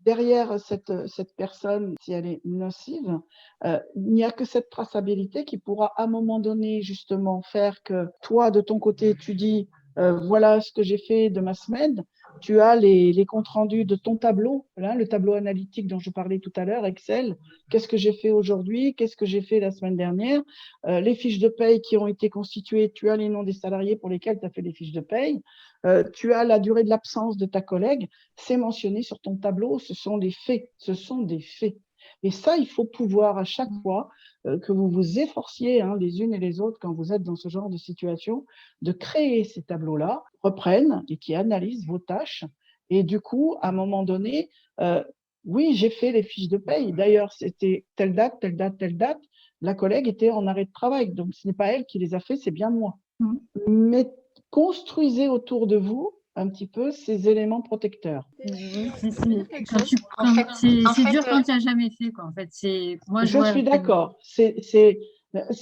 Derrière cette personne, si elle est nocive, il n'y a que cette traçabilité qui pourra à un moment donné justement faire que toi, de ton côté, tu dis voilà ce que j'ai fait de ma semaine, tu as les comptes rendus de ton tableau, là, le tableau analytique dont je parlais tout à l'heure, Excel. Qu'est-ce que j'ai fait aujourd'hui? Qu'est-ce que j'ai fait la semaine dernière? Les fiches de paye qui ont été constituées, tu as les noms des salariés pour lesquels tu as fait les fiches de paye. Tu as la durée de l'absence de ta collègue. C'est mentionné sur ton tableau. Ce sont des faits. Ce sont des faits. Et ça, il faut pouvoir à chaque fois que vous vous efforciez les unes et les autres quand vous êtes dans ce genre de situation, de créer ces tableaux-là, reprennent et qui analysent vos tâches. Et du coup, à un moment donné, oui, j'ai fait les fiches de paye. D'ailleurs, c'était telle date, telle date, telle date. La collègue était en arrêt de travail. Donc, ce n'est pas elle qui les a fait, c'est bien moi. Mais construisez autour de vous un petit peu ces éléments protecteurs. C'est dur quand tu n'as jamais fait, quoi. En fait, je suis d'accord. C'est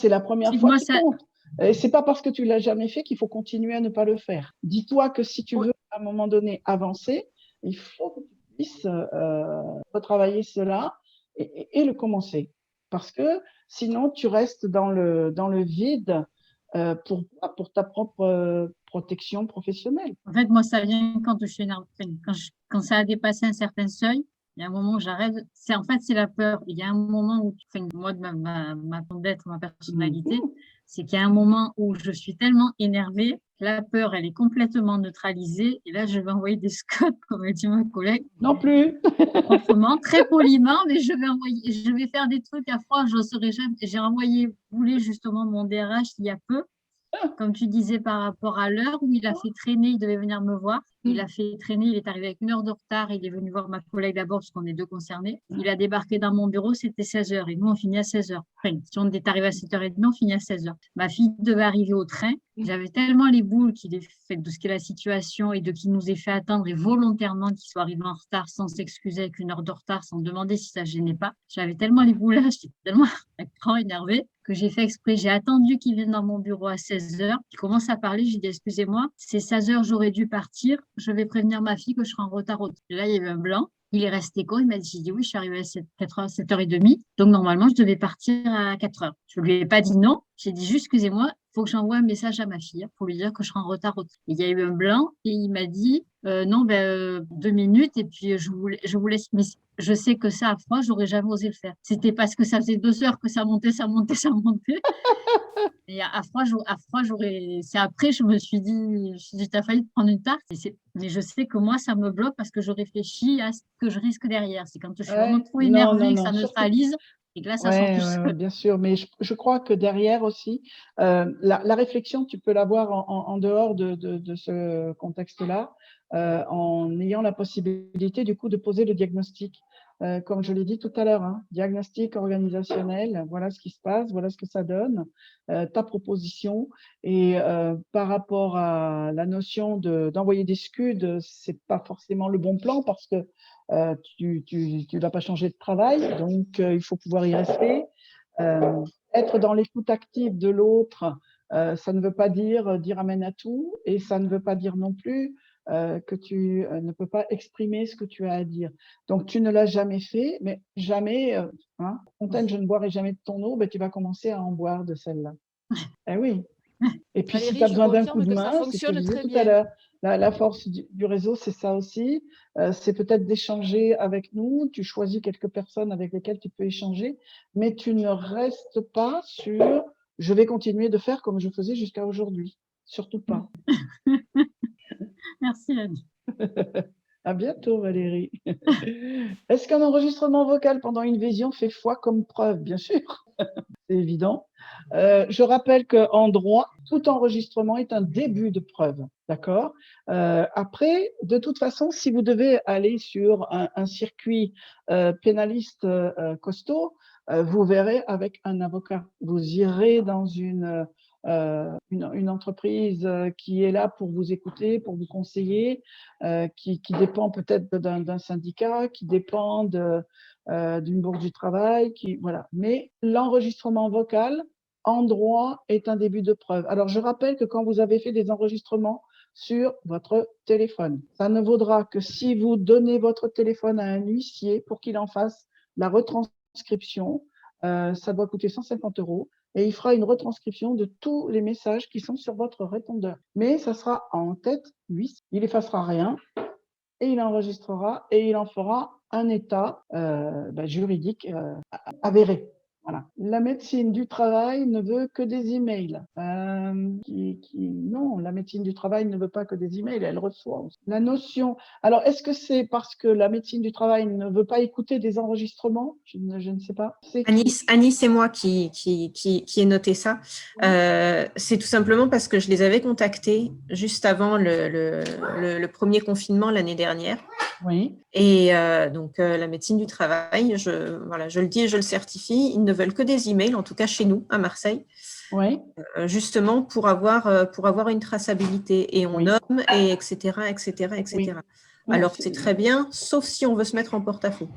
la première fois qui compte. Et c'est pas parce que tu l'as jamais fait qu'il faut continuer à ne pas le faire. Dis-toi que si tu veux à un moment donné avancer, il faut que tu puisses retravailler cela et le commencer. Parce que sinon, tu restes dans le vide pour ta propre protection professionnelle. En fait, moi, ça vient quand je suis énervée. Quand ça a dépassé un certain seuil, il y a un moment où j'arrête. C'est la peur. Il y a un moment où, moi, de ma façon d'être, ma personnalité, c'est qu'il y a un moment où je suis tellement énervée, la peur, elle est complètement neutralisée. Et là, je vais envoyer des scots, comme dit ma collègue. Non plus. Proprement, très poliment, mais je vais faire des trucs à froid, je ne saurais jamais. J'ai envoyé bouler justement mon DRH il y a peu. Comme tu disais par rapport à l'heure où il a fait traîner, il devait venir me voir. Il a fait traîner, il est arrivé avec 1 heure de retard. Il est venu voir ma collègue d'abord parce qu'on est deux concernés. Il a débarqué dans mon bureau, c'était 16h et nous on finit à 16h. Enfin, si on est arrivé à 7h30, on finit à 16h. Ma fille devait arriver au train. J'avais tellement les boules qu'il ait fait de ce qu'est la situation et de qu'il nous ait fait attendre et volontairement qu'il soit arrivé en retard sans s'excuser avec 1 heure de retard, sans demander si ça gênait pas. J'avais tellement les boules là, j'étais tellement énervée que j'ai fait exprès. J'ai attendu qu'il vienne dans mon bureau à 16h. Il commence à parler. J'ai dit, excusez-moi, c'est 16h, j'aurais dû partir. Je vais prévenir ma fille que je serai en retard. Et là, il y a eu un blanc. Il est resté con. Il m'a dit, j'ai dit oui, je suis arrivée à 7h30. Donc, normalement, je devais partir à 4h. Je ne lui ai pas dit non. J'ai dit juste, excusez-moi, il faut que j'envoie un message à ma fille pour lui dire que je serai en retard. Il y a eu un blanc et il m'a dit, non, 2 minutes et puis je vous laisse. Mais je sais que ça, à froid, j'aurais jamais osé le faire. C'était parce que ça faisait 2 heures que ça montait. Et à froid, j'aurais. C'est après, je me suis dit, t'as failli te prendre une tarte. Mais je sais que moi, ça me bloque parce que je réfléchis à ce que je risque derrière. C'est quand je suis vraiment trop énervée que ça neutralise. Et que là, ça sort tout seul. Bien sûr, mais je crois que derrière aussi, la réflexion, tu peux l'avoir en dehors de ce contexte-là, en ayant la possibilité du coup de poser le diagnostic. Comme je l'ai dit tout à l'heure, diagnostic organisationnel, voilà ce qui se passe, voilà ce que ça donne, ta proposition. Et par rapport à la notion d'envoyer des scuds, c'est pas forcément le bon plan parce que tu vas pas changer de travail, donc il faut pouvoir y rester. Être dans l'écoute active de l'autre, ça ne veut pas dire amène à tout, et ça ne veut pas dire non plus que tu ne peux pas exprimer ce que tu as à dire. Donc, tu ne l'as jamais fait, mais jamais, Fontaine, je ne boirai jamais de ton eau, tu vas commencer à en boire de celle-là. Eh oui. Et puis, si tu as besoin d'un coup de main, c'est ce que je disais tout à l'heure. La force du réseau, c'est ça aussi. C'est peut-être d'échanger avec nous. Tu choisis quelques personnes avec lesquelles tu peux échanger, mais tu ne restes pas sur « je vais continuer de faire comme je faisais jusqu'à aujourd'hui ». Surtout pas. Merci, Annie. À bientôt, Valérie. Est-ce qu'un enregistrement vocal pendant une vision fait foi comme preuve? Bien sûr, c'est évident. Je rappelle qu'en droit, tout enregistrement est un début de preuve. D'accord? Après, de toute façon, si vous devez aller sur un circuit pénaliste costaud, vous verrez avec un avocat. Vous irez dans une entreprise qui est là pour vous écouter, pour vous conseiller, qui dépend peut-être d'un syndicat, qui dépend d'une bourse du travail, voilà. Mais l'enregistrement vocal en droit est un début de preuve. Alors, je rappelle que quand vous avez fait des enregistrements sur votre téléphone, ça ne vaudra que si vous donnez votre téléphone à un huissier pour qu'il en fasse la retranscription. Ça doit coûter 150 € et il fera une retranscription de tous les messages qui sont sur votre répondeur. Mais ça sera en tête huissier. Il effacera rien. et il enregistrera et il en fera un état juridique avéré. Voilà. La médecine du travail ne veut que des emails. Non, la médecine du travail ne veut pas que des emails, elle reçoit aussi. La notion. Alors, est-ce que c'est parce que la médecine du travail ne veut pas écouter des enregistrements? Je ne sais pas. Anis, c'est moi qui ai noté ça. C'est tout simplement parce que je les avais contactés juste avant le premier confinement l'année dernière. Oui. Et donc, la médecine du travail, je le dis et je le certifie, ils ne veulent que des emails, en tout cas chez nous, à Marseille, oui. Justement pour avoir une traçabilité. Et on nomme, et etc., etc., etc. Oui. Alors, c'est très bien, sauf si on veut se mettre en porte-à-faux.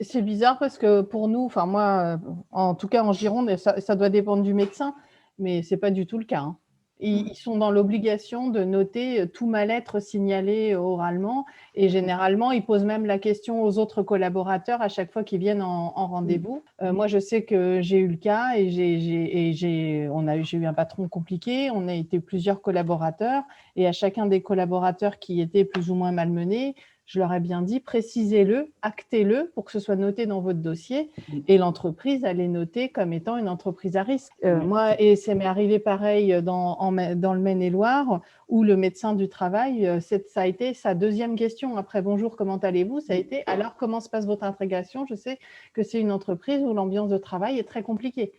C'est bizarre parce que pour nous, enfin moi, en tout cas en Gironde, ça doit dépendre du médecin, mais ce n'est pas du tout le cas. Hein. Ils sont dans l'obligation de noter tout mal-être signalé oralement et généralement, ils posent même la question aux autres collaborateurs à chaque fois qu'ils viennent en rendez-vous. Moi, je sais que j'ai eu le cas et j'ai eu un patron compliqué, on a été plusieurs collaborateurs et à chacun des collaborateurs qui étaient plus ou moins malmenés, je leur ai bien dit, précisez-le, actez-le pour que ce soit noté dans votre dossier et l'entreprise, elle est notée comme étant une entreprise à risque. Moi, et ça m'est arrivé pareil dans le Maine-et-Loire où le médecin du travail, ça a été sa deuxième question. Après, bonjour, comment allez-vous? Ça a été, alors, comment se passe votre intégration? Je sais que c'est une entreprise où l'ambiance de travail est très compliquée.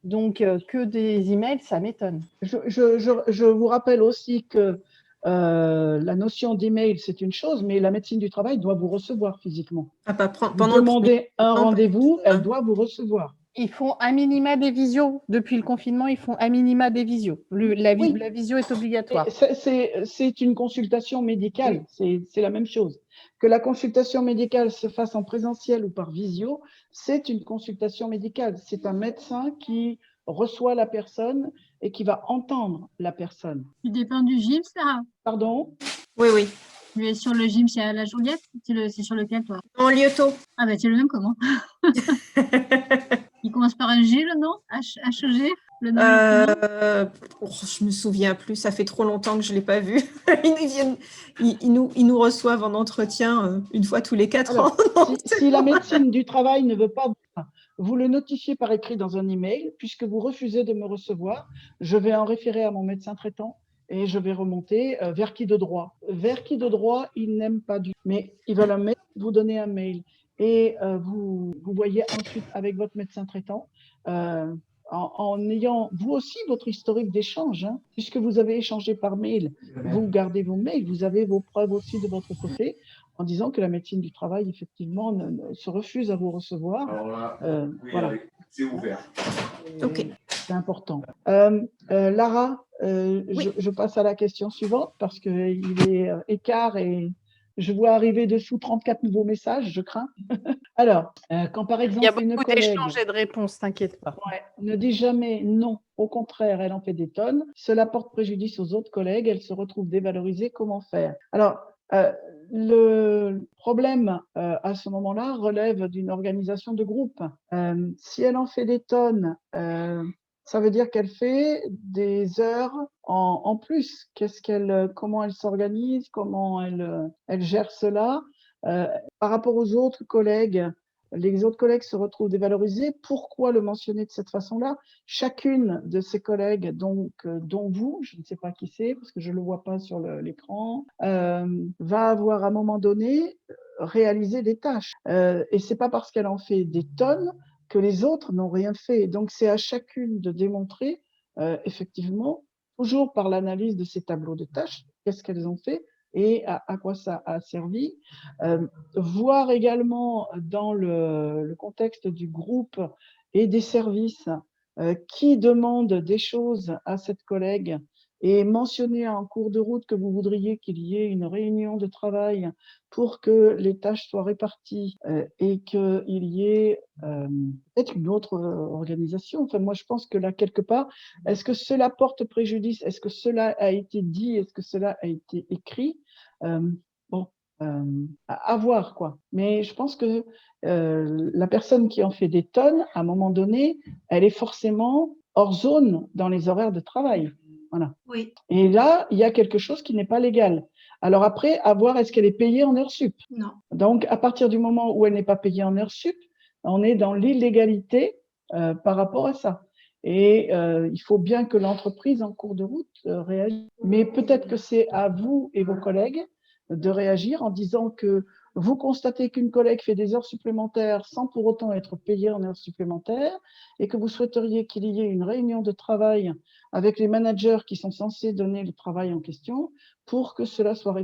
Donc, que des emails, ça m'étonne. Je vous rappelle aussi que la notion d'email, c'est une chose, mais la médecine du travail doit vous recevoir physiquement. Vous demandez un rendez-vous, elle doit vous recevoir. Ils font un minima des visios. Depuis le confinement, ils font un minima des visios. La visio est obligatoire. C'est une consultation médicale, c'est la même chose. Que la consultation médicale se fasse en présentiel ou par visio, c'est une consultation médicale. C'est un médecin qui reçoit la personne et qui va entendre la personne. Tu dépends du gym, Sarah? Pardon? Oui, oui. Tu es sur le gym chez la Juliette? C'est sur lequel, toi? En Lyoto. Ah ben, tu es le même comment? Il commence par un G, le nom? HG? Le nom je me souviens plus, ça fait trop longtemps que je ne l'ai pas vu. Ils nous reçoivent en entretien une fois tous les 4 ans. Si la médecine du travail ne veut pas, vous le notifiez par écrit dans un email, puisque vous refusez de me recevoir, je vais en référer à mon médecin traitant et je vais remonter vers qui de droit. Vers qui de droit, il n'aime pas du tout. Mais il va vous donner un mail. Et vous voyez ensuite avec votre médecin traitant, en ayant vous aussi votre historique d'échange, hein, puisque vous avez échangé par mail, vous gardez vos mails, vous avez vos preuves aussi de votre côté, en disant que la médecine du travail, effectivement, se refuse à vous recevoir. Alors là, voilà. C'est ouvert. Ok. C'est important. Lara, je passe à la question suivante parce qu'il est écart et je vois arriver dessous 34 nouveaux messages, je crains. Alors, quand par exemple une collègue… Il y a beaucoup d'échanges et de réponses, t'inquiète pas. Ne dit jamais non, au contraire, elle en fait des tonnes. Cela porte préjudice aux autres collègues, elle se retrouve dévalorisée, comment faire? Alors, le problème à ce moment-là relève d'une organisation de groupe. Si elle en fait des tonnes, ça veut dire qu'elle fait des heures en plus. Comment elle s'organise, comment elle gère cela par rapport aux autres collègues. Les autres collègues se retrouvent dévalorisés. Pourquoi le mentionner de cette façon-là? Chacune de ces collègues, donc, dont vous, je ne sais pas qui c'est parce que je ne le vois pas sur l'écran, va avoir à un moment donné réalisé des tâches. Et ce n'est pas parce qu'elle en fait des tonnes que les autres n'ont rien fait. Donc, c'est à chacune de démontrer, effectivement, toujours par l'analyse de ces tableaux de tâches, qu'est-ce qu'elles ont fait et à quoi ça a servi. Voir également dans le contexte du groupe et des services qui demande des choses à cette collègue et mentionner en cours de route que vous voudriez qu'il y ait une réunion de travail pour que les tâches soient réparties et qu'il y ait peut-être une autre organisation. Enfin, moi, je pense que là, quelque part, est-ce que cela porte préjudice? Est-ce que cela a été dit? Est-ce que cela a été écrit? À voir, quoi. Mais je pense que la personne qui en fait des tonnes, à un moment donné, elle est forcément hors zone dans les horaires de travail. Voilà. Oui. Et là, il y a quelque chose qui n'est pas légal. Alors après, à voir, est-ce qu'elle est payée en heures sup? Non. Donc, à partir du moment où elle n'est pas payée en heures sup, on est dans l'illégalité par rapport à ça. Et il faut bien que l'entreprise en cours de route réagisse. Mais peut-être que c'est à vous et vos collègues de réagir en disant que vous constatez qu'une collègue fait des heures supplémentaires sans pour autant être payée en heures supplémentaires et que vous souhaiteriez qu'il y ait une réunion de travail avec les managers qui sont censés donner le travail en question pour que cela soit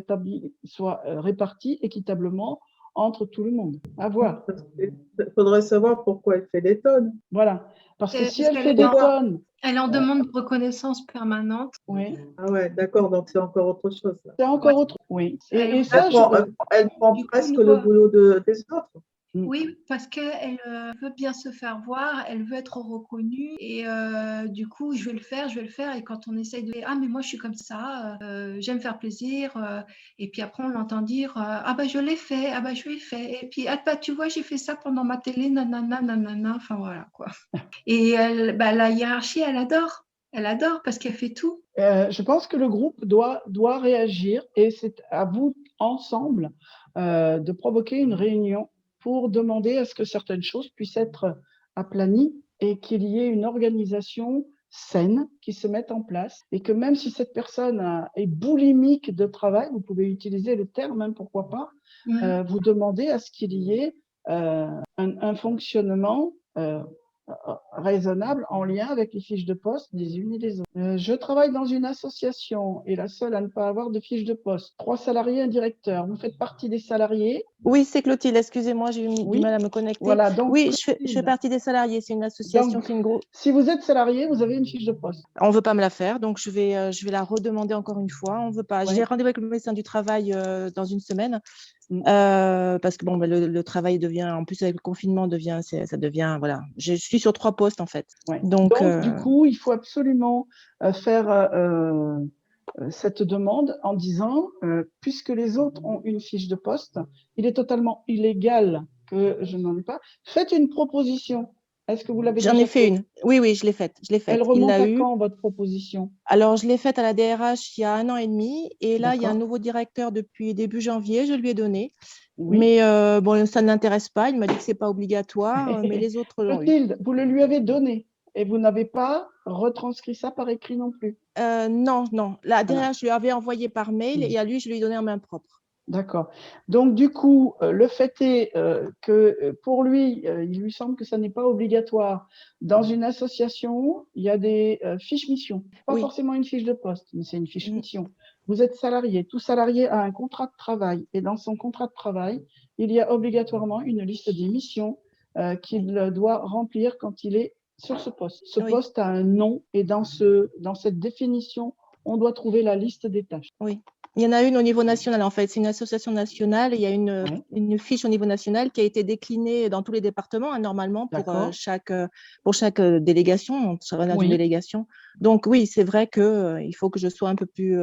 réparti équitablement entre tout le monde. À voir. Il faudrait savoir pourquoi elle fait des tonnes. Voilà. Parce que si elle qu'elle fait est des en- tonnes, Elle est en demande de reconnaissance permanente. oui, Ah ouais, d'accord, donc c'est encore autre chose. Là. c'est encore autre. Oui. Et Elle ça, prend Du coup, presque nous, le boulot des autres. Oui, parce qu'elle veut bien se faire voir, elle veut être reconnue et du coup, je vais le faire. Et quand on essaye de ah, mais moi, je suis comme ça, j'aime faire plaisir. Et puis après, on l'entend dire ah, bah, je l'ai fait, ah, bah, je l'ai fait. Et puis, ah, bah, tu vois, j'ai fait ça pendant ma télé, nanana, nanana. Enfin, voilà, quoi. Et la hiérarchie, elle adore parce qu'elle fait tout. je pense que le groupe doit réagir et c'est à vous ensemble de provoquer une réunion pour demander à ce que certaines choses puissent être aplanies et qu'il y ait une organisation saine qui se mette en place et que même si cette personne est boulimique de travail, vous pouvez utiliser le terme, hein, pourquoi pas, vous demandez à ce qu'il y ait un fonctionnement raisonnable en lien avec les fiches de poste des unes et des autres. Je travaille dans une association et la seule à ne pas avoir de fiche de poste. 3 salariés, un directeur. Vous faites partie des salariés? Oui, c'est Clotilde, excusez-moi, j'ai eu du mal à me connecter. Voilà, donc, oui, je fais partie des salariés, c'est une association, c'est une grosse. Si vous êtes salarié, vous avez une fiche de poste. On ne veut pas me la faire, donc je vais la redemander encore une fois. On veut pas. Ouais. J'ai rendez-vous avec le médecin du travail dans une semaine. Parce que bon, le travail devient, en plus avec le confinement, ça devient, voilà. Je suis sur 3 postes en fait. Ouais. Donc du coup, il faut absolument faire cette demande en disant, puisque les autres ont une fiche de poste, il est totalement illégal que je n'en ai pas. Faites une proposition. Est-ce que vous l'avez déjà J'en ai fait une. Oui, je l'ai faite. Elle remonte à quand, votre proposition? Alors, je l'ai faite à la DRH il y a 1 an et demi. Et là, il y a un D'accord. nouveau directeur depuis début janvier. Je lui ai donné. Oui. Mais bon, ça ne l'intéresse pas. Il m'a dit que ce n'est pas obligatoire, mais les autres l'ont eu. Clotilde, vous le lui avez donné et vous n'avez pas retranscrit ça par écrit non plus? Non. La DRH, je lui avais envoyé par mail et à lui, je lui ai donné en main propre. D'accord. Donc, du coup, le fait est que pour lui, il lui semble que ça n'est pas obligatoire. Dans une association, il y a des fiches missions. Pas forcément une fiche de poste, mais c'est une fiche mission. Vous êtes salarié. Tout salarié a un contrat de travail. Et dans son contrat de travail, il y a obligatoirement une liste des missions qu'il doit remplir quand il est sur ce poste. Ce poste a un nom et dans cette définition, on doit trouver la liste des tâches. Oui. Il y en a une au niveau national, en fait. C'est une association nationale. Il y a une fiche au niveau national qui a été déclinée dans tous les départements, hein, normalement, pour chaque délégation. On sera dans une délégation. Donc, oui, c'est vrai qu'il faut que je sois un peu plus…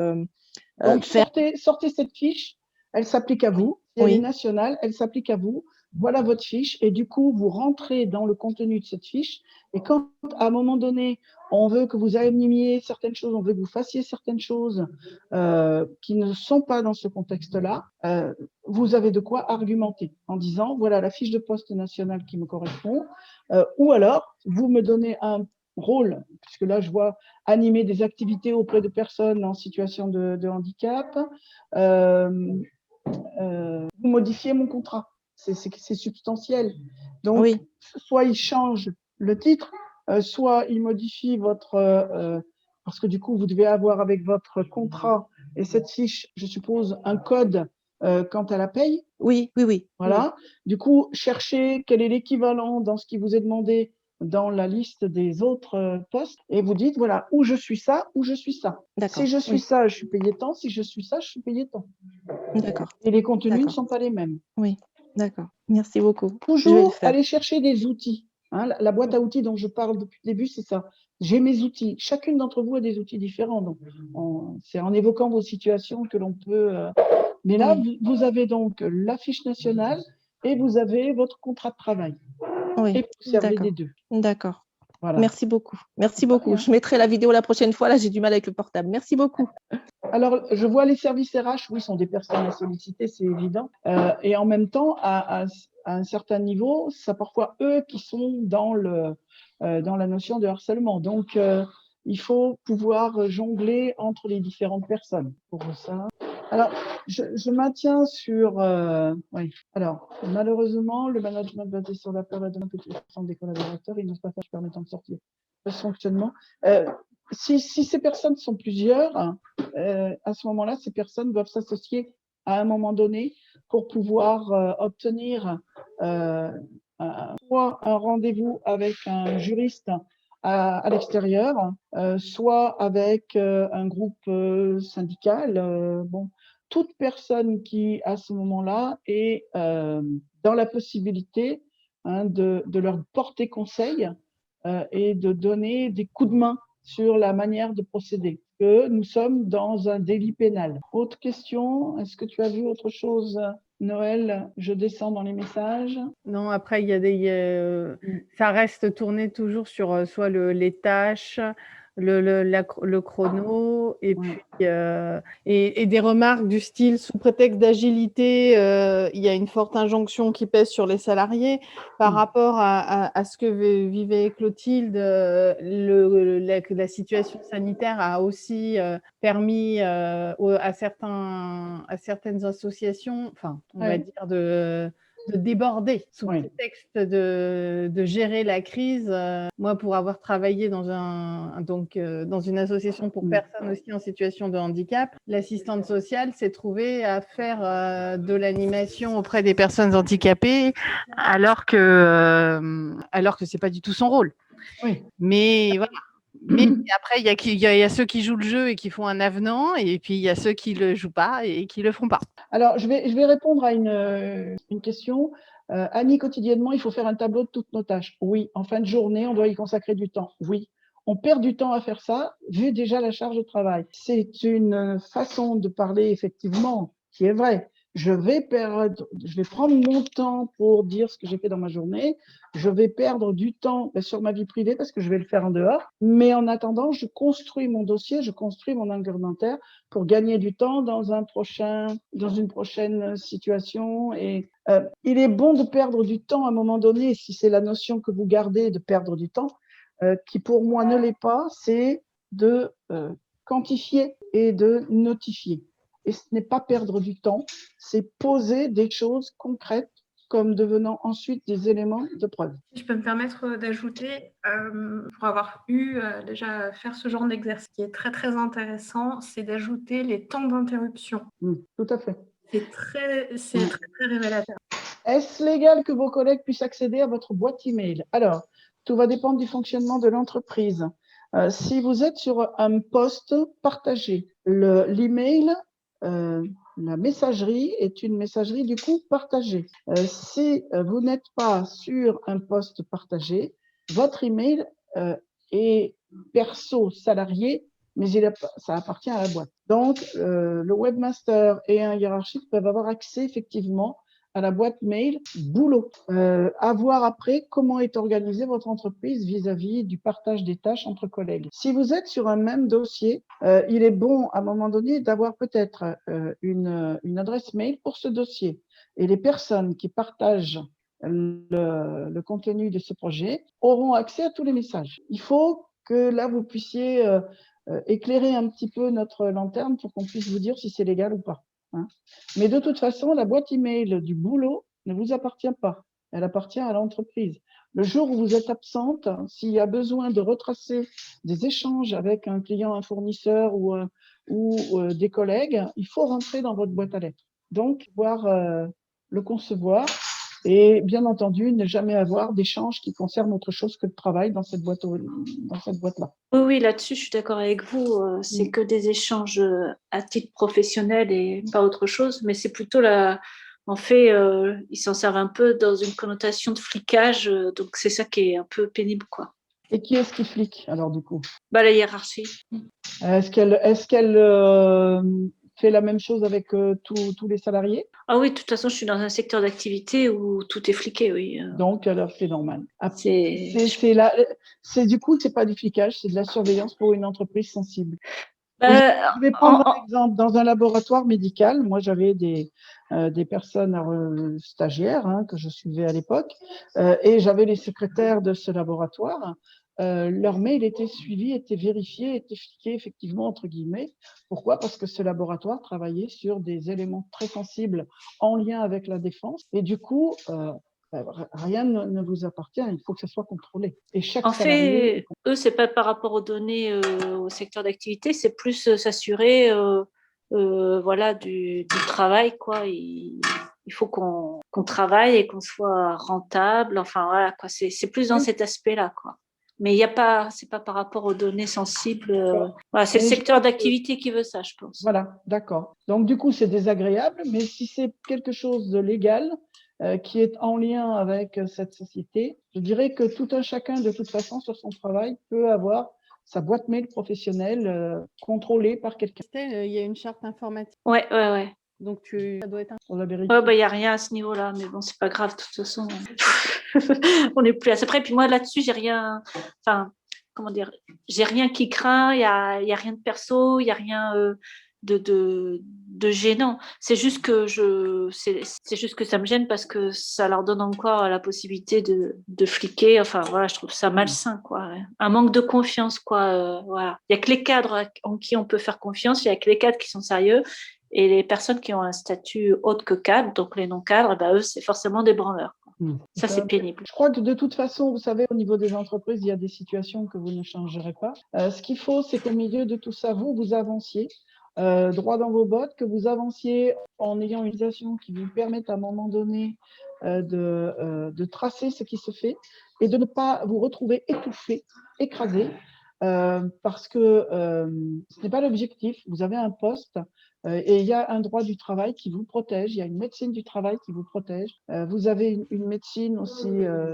Donc, sortez cette fiche. Elle s'applique à vous. Si elle est nationale, elle s'applique à vous. Voilà votre fiche. Et du coup, vous rentrez dans le contenu de cette fiche. Et quand, à un moment donné, on veut que vous animiez certaines choses, on veut que vous fassiez certaines choses qui ne sont pas dans ce contexte-là, vous avez de quoi argumenter en disant, voilà la fiche de poste nationale qui me correspond. Ou alors, vous me donnez un rôle, puisque là, je vois animer des activités auprès de personnes en situation de handicap. Vous modifiez mon contrat. C'est substantiel. Donc, soit il change le titre, soit il modifie votre… parce que du coup, vous devez avoir avec votre contrat et cette fiche, je suppose, un code quant à la paye. Oui. Voilà. Du coup, cherchez quel est l'équivalent dans ce qui vous est demandé dans la liste des autres postes et vous dites, voilà, où je suis ça, où je suis ça. Si je suis ça, je suis payé tant. Si je suis ça, je suis payé tant. D'accord. Et les contenus ne sont pas les mêmes. Oui, d'accord. Merci beaucoup. Toujours aller chercher des outils. Hein, la boîte à outils dont je parle depuis le début, c'est ça. J'ai mes outils. Chacune d'entre vous a des outils différents. Donc, c'est en évoquant vos situations que l'on peut… Mais là, vous avez donc la fiche nationale et vous avez votre contrat de travail. Oui, et vous servez des deux. D'accord. Voilà. Merci beaucoup. Merci beaucoup. Je mettrai la vidéo la prochaine fois. Là, j'ai du mal avec le portable. Merci beaucoup. Alors, je vois les services RH, oui, sont des personnes à solliciter, c'est évident. Et en même temps, à un certain niveau, c'est parfois eux qui sont dans la notion de harcèlement. Donc, il faut pouvoir jongler entre les différentes personnes pour ça. Alors, je maintiens sur... oui. Alors, malheureusement, le management basé sur la peur de l'implication des collaborateurs, ils n'ont pas fait permettant de sortir de ce fonctionnement. Si ces personnes sont plusieurs, à ce moment-là, ces personnes doivent s'associer à un moment donné pour pouvoir obtenir soit un rendez-vous avec un juriste à l'extérieur, soit avec un groupe syndical. Bon, toute personne qui, à ce moment-là, est dans la possibilité de leur porter conseil et de donner des coups de main sur la manière de procéder. Que nous sommes dans un délit pénal. Autre question, est-ce que tu as vu autre chose, Noël? Je descends dans les messages. Non, après, il y a ça reste tourné toujours sur soit les tâches, le chrono, et puis et des remarques du style sous prétexte d'agilité, il y a une forte injonction qui pèse sur les salariés par rapport à ce que vivait Clotilde. La situation sanitaire a aussi permis à certaines associations, enfin, on va dire de déborder sous prétexte de gérer la crise. Moi, pour avoir travaillé dans une association pour personnes aussi en situation de handicap, l'assistante sociale s'est trouvée à faire de l'animation auprès des personnes handicapées alors que c'est pas du tout son rôle. Oui. Mais voilà. Mais après, il y a ceux qui jouent le jeu et qui font un avenant, et puis il y a ceux qui le jouent pas et qui le font pas. Alors, je vais répondre à une question. Annie, quotidiennement, il faut faire un tableau de toutes nos tâches. Oui. En fin de journée, on doit y consacrer du temps. Oui. On perd du temps à faire ça, vu déjà la charge de travail. C'est une façon de parler, effectivement, qui est vraie. Je vais prendre mon temps pour dire ce que j'ai fait dans ma journée. Je vais perdre du temps sur ma vie privée parce que je vais le faire en dehors. Mais en attendant, je construis mon dossier, je construis mon argumentaire pour gagner du temps dans une prochaine situation. Et il est bon de perdre du temps à un moment donné, si c'est la notion que vous gardez de perdre du temps, qui pour moi ne l'est pas, c'est de quantifier et de notifier. Et ce n'est pas perdre du temps, c'est poser des choses concrètes comme devenant ensuite des éléments de preuve. Si je peux me permettre d'ajouter, pour avoir déjà faire ce genre d'exercice, qui est très très intéressant, c'est d'ajouter les temps d'interruption. Tout à fait. C'est très révélateur. Est-ce légal que vos collègues puissent accéder à votre boîte email? Alors, tout va dépendre du fonctionnement de l'entreprise. Si vous êtes sur un poste partagé, l'email, la messagerie est une messagerie du coup partagée. Si vous n'êtes pas sur un poste partagé, votre email est perso salarié, mais ça appartient à la boîte. Donc, le webmaster et un hiérarchique peuvent avoir accès effectivement à la boîte mail boulot. À voir après comment est organisée votre entreprise vis-à-vis du partage des tâches entre collègues. Si vous êtes sur un même dossier, il est bon à un moment donné d'avoir peut-être une adresse mail pour ce dossier. Et les personnes qui partagent le contenu de ce projet auront accès à tous les messages. Il faut que là, vous puissiez éclairer un petit peu notre lanterne pour qu'on puisse vous dire si c'est légal ou pas. Mais de toute façon, la boîte email du boulot ne vous appartient pas. Elle appartient à l'entreprise. Le jour où vous êtes absente, s'il y a besoin de retracer des échanges avec un client, un fournisseur ou des collègues, il faut rentrer dans votre boîte à lettres. Donc, pouvoir le concevoir et bien entendu, ne jamais avoir d'échanges qui concernent autre chose que le travail dans cette boîte-là. Oui, là-dessus, je suis d'accord avec vous. C'est que des échanges à titre professionnel et pas autre chose, mais c'est plutôt en fait, ils s'en servent un peu dans une connotation de flicage, donc c'est ça qui est un peu pénible, quoi. Et qui est-ce qui flique, alors, du coup? La hiérarchie. Est-ce qu'elle fait la même chose avec tous les salariés? Ah oui, de toute façon, je suis dans un secteur d'activité où tout est fliqué, oui. Donc, alors, c'est normal. Du coup, c'est pas du flicage, c'est de la surveillance pour une entreprise sensible. Je vais prendre un exemple. Dans un laboratoire médical, moi, j'avais des personnes stagiaires que je suivais à l'époque et j'avais les secrétaires de ce laboratoire. Leur mail était suivi, était vérifié, était fliqué, effectivement, entre guillemets. Pourquoi? Parce que ce laboratoire travaillait sur des éléments très sensibles en lien avec la défense. Et du coup, rien ne vous appartient, il faut que ça soit contrôlé. Et chaque En salarié... fait, eux, c'est pas par rapport aux données au secteur d'activité, c'est plus s'assurer voilà, du travail, quoi. Il faut qu'on travaille et qu'on soit rentable. Enfin, voilà, quoi. C'est plus dans cet aspect-là, quoi. Mais il y a pas, c'est pas par rapport aux données sensibles. Voilà, c'est le secteur d'activité qui veut ça, je pense. Voilà, d'accord. Donc, du coup, c'est désagréable, mais si c'est quelque chose de légal, qui est en lien avec cette société, je dirais que tout un chacun, de toute façon, sur son travail, peut avoir sa boîte mail professionnelle contrôlée par quelqu'un. Il y a une charte informatique. Ouais. Donc, ça doit être il n'y a rien à ce niveau-là, mais bon, c'est pas grave, de toute façon. On n'est plus à ça près. Puis moi, là-dessus, j'ai rien. Enfin, comment dire, j'ai rien qui craint, il y a rien de perso, il n'y a rien de gênant. C'est juste que c'est juste que ça me gêne parce que ça leur donne encore la possibilité de fliquer. Enfin, voilà, je trouve ça malsain, quoi. Un manque de confiance, quoi. Voilà. Il n'y a que les cadres en qui on peut faire confiance, il n'y a que les cadres qui sont sérieux. Et les personnes qui ont un statut autre que cadre, donc les non-cadres, eux, c'est forcément des branleurs. Ça, c'est pénible. Je crois que de toute façon, vous savez, au niveau des entreprises, il y a des situations que vous ne changerez pas. Ce qu'il faut, c'est qu'au milieu de tout ça, vous avanciez droit dans vos bottes, que vous avanciez en ayant une organisation qui vous permette à un moment donné de tracer ce qui se fait et de ne pas vous retrouver étouffé, écrasé, parce que ce n'est pas l'objectif. Vous avez un poste et il y a un droit du travail qui vous protège, il y a une médecine du travail qui vous protège. Vous avez une médecine aussi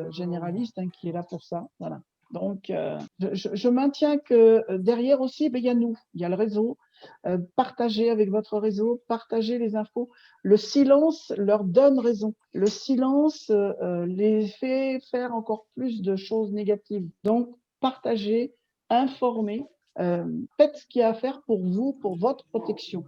généraliste qui est là pour ça. Voilà. Donc, je maintiens que derrière aussi, il y a nous, il y a le réseau. Partagez avec votre réseau, partagez les infos. Le silence leur donne raison. Le silence les fait faire encore plus de choses négatives. Donc, partagez, informez, faites ce qu'il y a à faire pour vous, pour votre protection.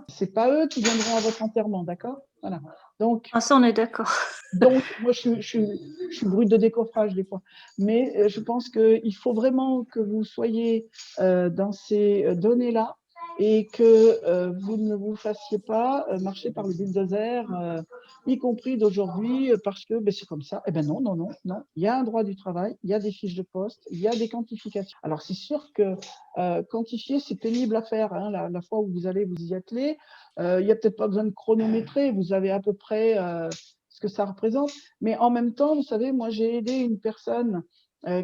Ce n'est pas eux qui viendront à votre enterrement, d'accord? Voilà. Donc, ça, on est d'accord. Donc, moi, je suis brute de décoffrage des fois. Mais je pense qu'il faut vraiment que vous soyez dans ces données-là et que vous ne vous fassiez pas marcher par le bulldozer, y compris d'aujourd'hui, parce que c'est comme ça. Eh bien non. Il y a un droit du travail, il y a des fiches de poste, il y a des quantifications. Alors, c'est sûr que quantifier, c'est pénible à faire. La fois où vous allez vous y atteler, il n'y a peut-être pas besoin de chronométrer. Vous avez à peu près ce que ça représente. Mais en même temps, vous savez, moi, j'ai aidé une personne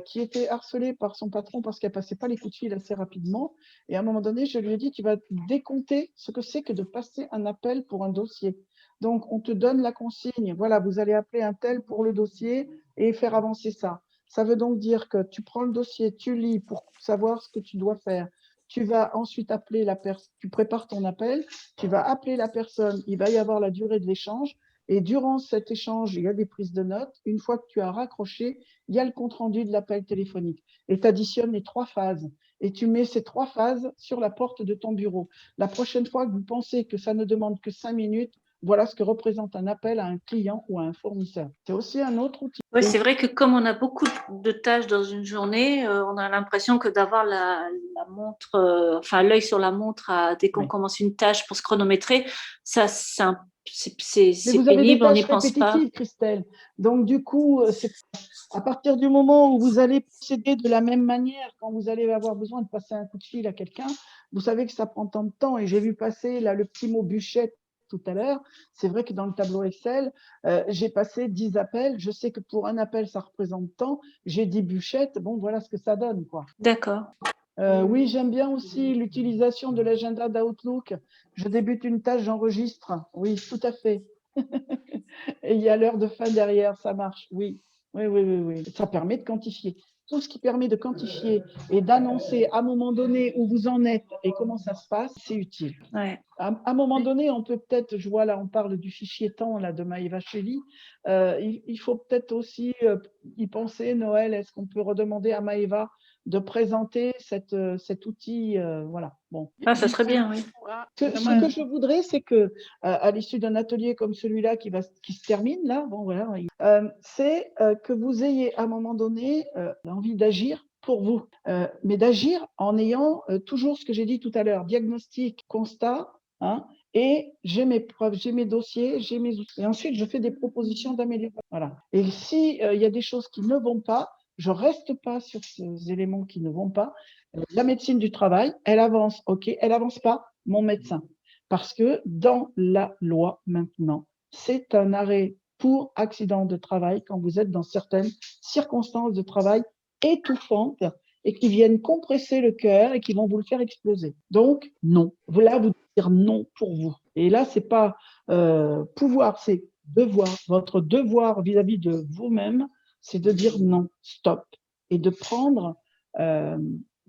qui était harcelée par son patron parce qu'elle ne passait pas les coups de fil assez rapidement. Et à un moment donné, je lui ai dit, tu vas décompter ce que c'est que de passer un appel pour un dossier. Donc, on te donne la consigne. Voilà, vous allez appeler un tel pour le dossier et faire avancer ça. Ça veut donc dire que tu prends le dossier, tu lis pour savoir ce que tu dois faire. Tu vas ensuite appeler la personne, tu prépares ton appel, tu vas appeler la personne, il va y avoir la durée de l'échange. Et durant cet échange, il y a des prises de notes. Une fois que tu as raccroché, il y a le compte-rendu de l'appel téléphonique. Et tu additionnes les 3 phases. Et tu mets ces 3 phases sur la porte de ton bureau. La prochaine fois que vous pensez que ça ne demande que 5 minutes, voilà ce que représente un appel à un client ou à un fournisseur. C'est aussi un autre outil. Oui, c'est vrai que comme on a beaucoup de tâches dans une journée, on a l'impression que d'avoir la montre, enfin l'œil sur la montre dès qu'on commence une tâche pour se chronométrer, ça, c'est pénible, on n'y pense pas. Christelle. Donc du coup, à partir du moment où vous allez procéder de la même manière, quand vous allez avoir besoin de passer un coup de fil à quelqu'un, vous savez que ça prend tant de temps. Et j'ai vu passer là le petit mot bûchette tout à l'heure. C'est vrai que dans le tableau Excel, j'ai passé 10 appels. Je sais que pour un appel, ça représente tant. J'ai 10 bûchettes. Bon, voilà ce que ça donne, quoi. D'accord. Oui, j'aime bien aussi l'utilisation de l'agenda d'Outlook. Je débute une tâche, j'enregistre. Oui, tout à fait. Et il y a l'heure de fin derrière, ça marche. Oui. Ça permet de quantifier. Tout ce qui permet de quantifier et d'annoncer à un moment donné où vous en êtes et comment ça se passe, c'est utile. Ouais. À un moment donné, on peut peut-être, je vois là, on parle du fichier temps là, de Maëva Chély. Il faut peut-être aussi y penser, Noël, est-ce qu'on peut redemander à Maëva de présenter cet outil. Voilà. Bon. Ah, ça serait bien, oui. Ce que je voudrais, c'est que à l'issue d'un atelier comme celui-là qui se termine là, bon voilà, c'est que vous ayez à un moment donné envie d'agir pour vous, mais d'agir en ayant toujours ce que j'ai dit tout à l'heure, diagnostic, constat, hein, et j'ai mes preuves, j'ai mes dossiers, j'ai mes outils. Et ensuite, je fais des propositions d'amélioration. Voilà. Et si il y a des choses qui ne vont pas, je reste pas sur ces éléments qui ne vont pas. La médecine du travail, elle avance, ok, elle avance pas, mon médecin. Parce que dans la loi maintenant, c'est un arrêt pour accident de travail quand vous êtes dans certaines circonstances de travail étouffantes et qui viennent compresser le cœur et qui vont vous le faire exploser. Donc, non. Là, vous dire non pour vous. Et là, c'est pas pouvoir, c'est devoir. Votre devoir vis-à-vis de vous-même, c'est de dire non, stop, et de prendre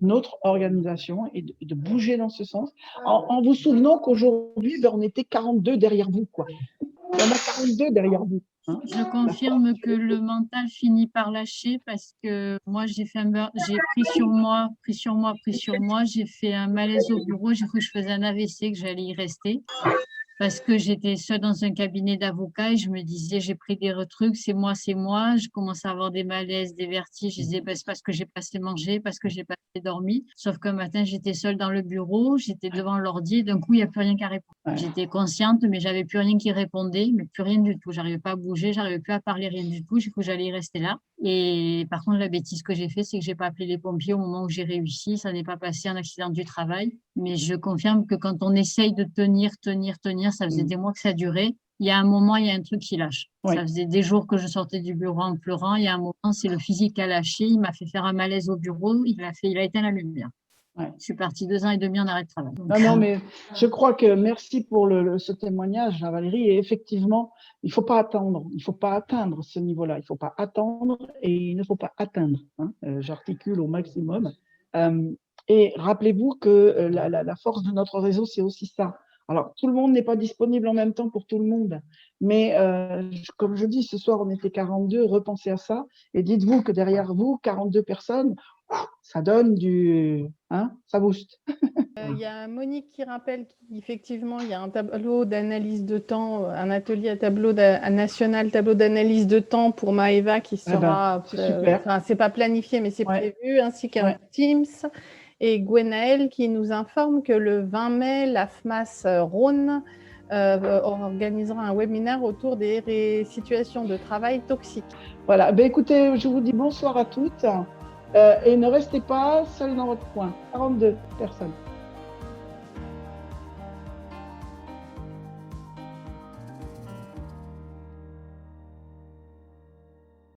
notre organisation et de bouger dans ce sens, en vous souvenant qu'aujourd'hui, on était 42 derrière vous, quoi. Il y en a 42 derrière vous. Hein. Je confirme que le mental finit par lâcher parce que moi, j'ai pris sur moi, j'ai fait un malaise au bureau, j'ai cru que je faisais un AVC, que j'allais y rester. Parce que j'étais seule dans un cabinet d'avocats et je me disais, j'ai pris des trucs, c'est moi. Je commençais à avoir des malaises, des vertiges. Je disais, c'est parce que j'ai pas assez mangé, parce que j'ai pas assez dormi. Sauf qu'un matin, j'étais seule dans le bureau, j'étais devant l'ordi, d'un coup, il n'y a plus rien qui répondre. Ouais. J'étais consciente, mais j'avais plus rien qui répondait, mais plus rien du tout. J'arrivais pas à bouger, j'arrivais plus à parler, rien du tout. J'ai cru que j'allais y rester là. Et par contre, la bêtise que j'ai fait, c'est que j'ai pas appelé les pompiers au moment où j'ai réussi. Ça n'est pas passé en accident du travail. Mais je confirme que quand on essaye de tenir, ça faisait des mois que ça durait. Il y a un moment, il y a un truc qui lâche. Oui. Ça faisait des jours que je sortais du bureau en pleurant. Il y a un moment, c'est le physique qui a lâché. Il m'a fait faire un malaise au bureau. Il a éteint la lumière. Ouais. Je suis partie 2 ans et demi en arrêt de travail. Donc, non, mais je crois que merci pour ce témoignage, Valérie. Et effectivement, il ne faut pas attendre. Il ne faut pas atteindre ce niveau-là. Il ne faut pas attendre et il ne faut pas atteindre. Hein. J'articule au maximum. Et rappelez-vous que la force de notre réseau, c'est aussi ça. Alors, tout le monde n'est pas disponible en même temps pour tout le monde. Mais comme je dis, ce soir, on était 42, repensez à ça. Et dites-vous que derrière vous, 42 personnes, ça donne du... Hein, ça booste. Il y a Monique qui rappelle qu'effectivement, il y a un tableau d'analyse de temps, un atelier national tableau d'analyse de temps pour Maëva qui sera... c'est pas planifié, mais c'est prévu, ainsi qu'un Teams. Et Gwenaëlle qui nous informe que le 20 mai, la FMAS Rhône organisera un webinaire autour des situations de travail toxiques. Voilà, écoutez, je vous dis bonsoir à toutes et ne restez pas seuls dans votre coin. 42 personnes.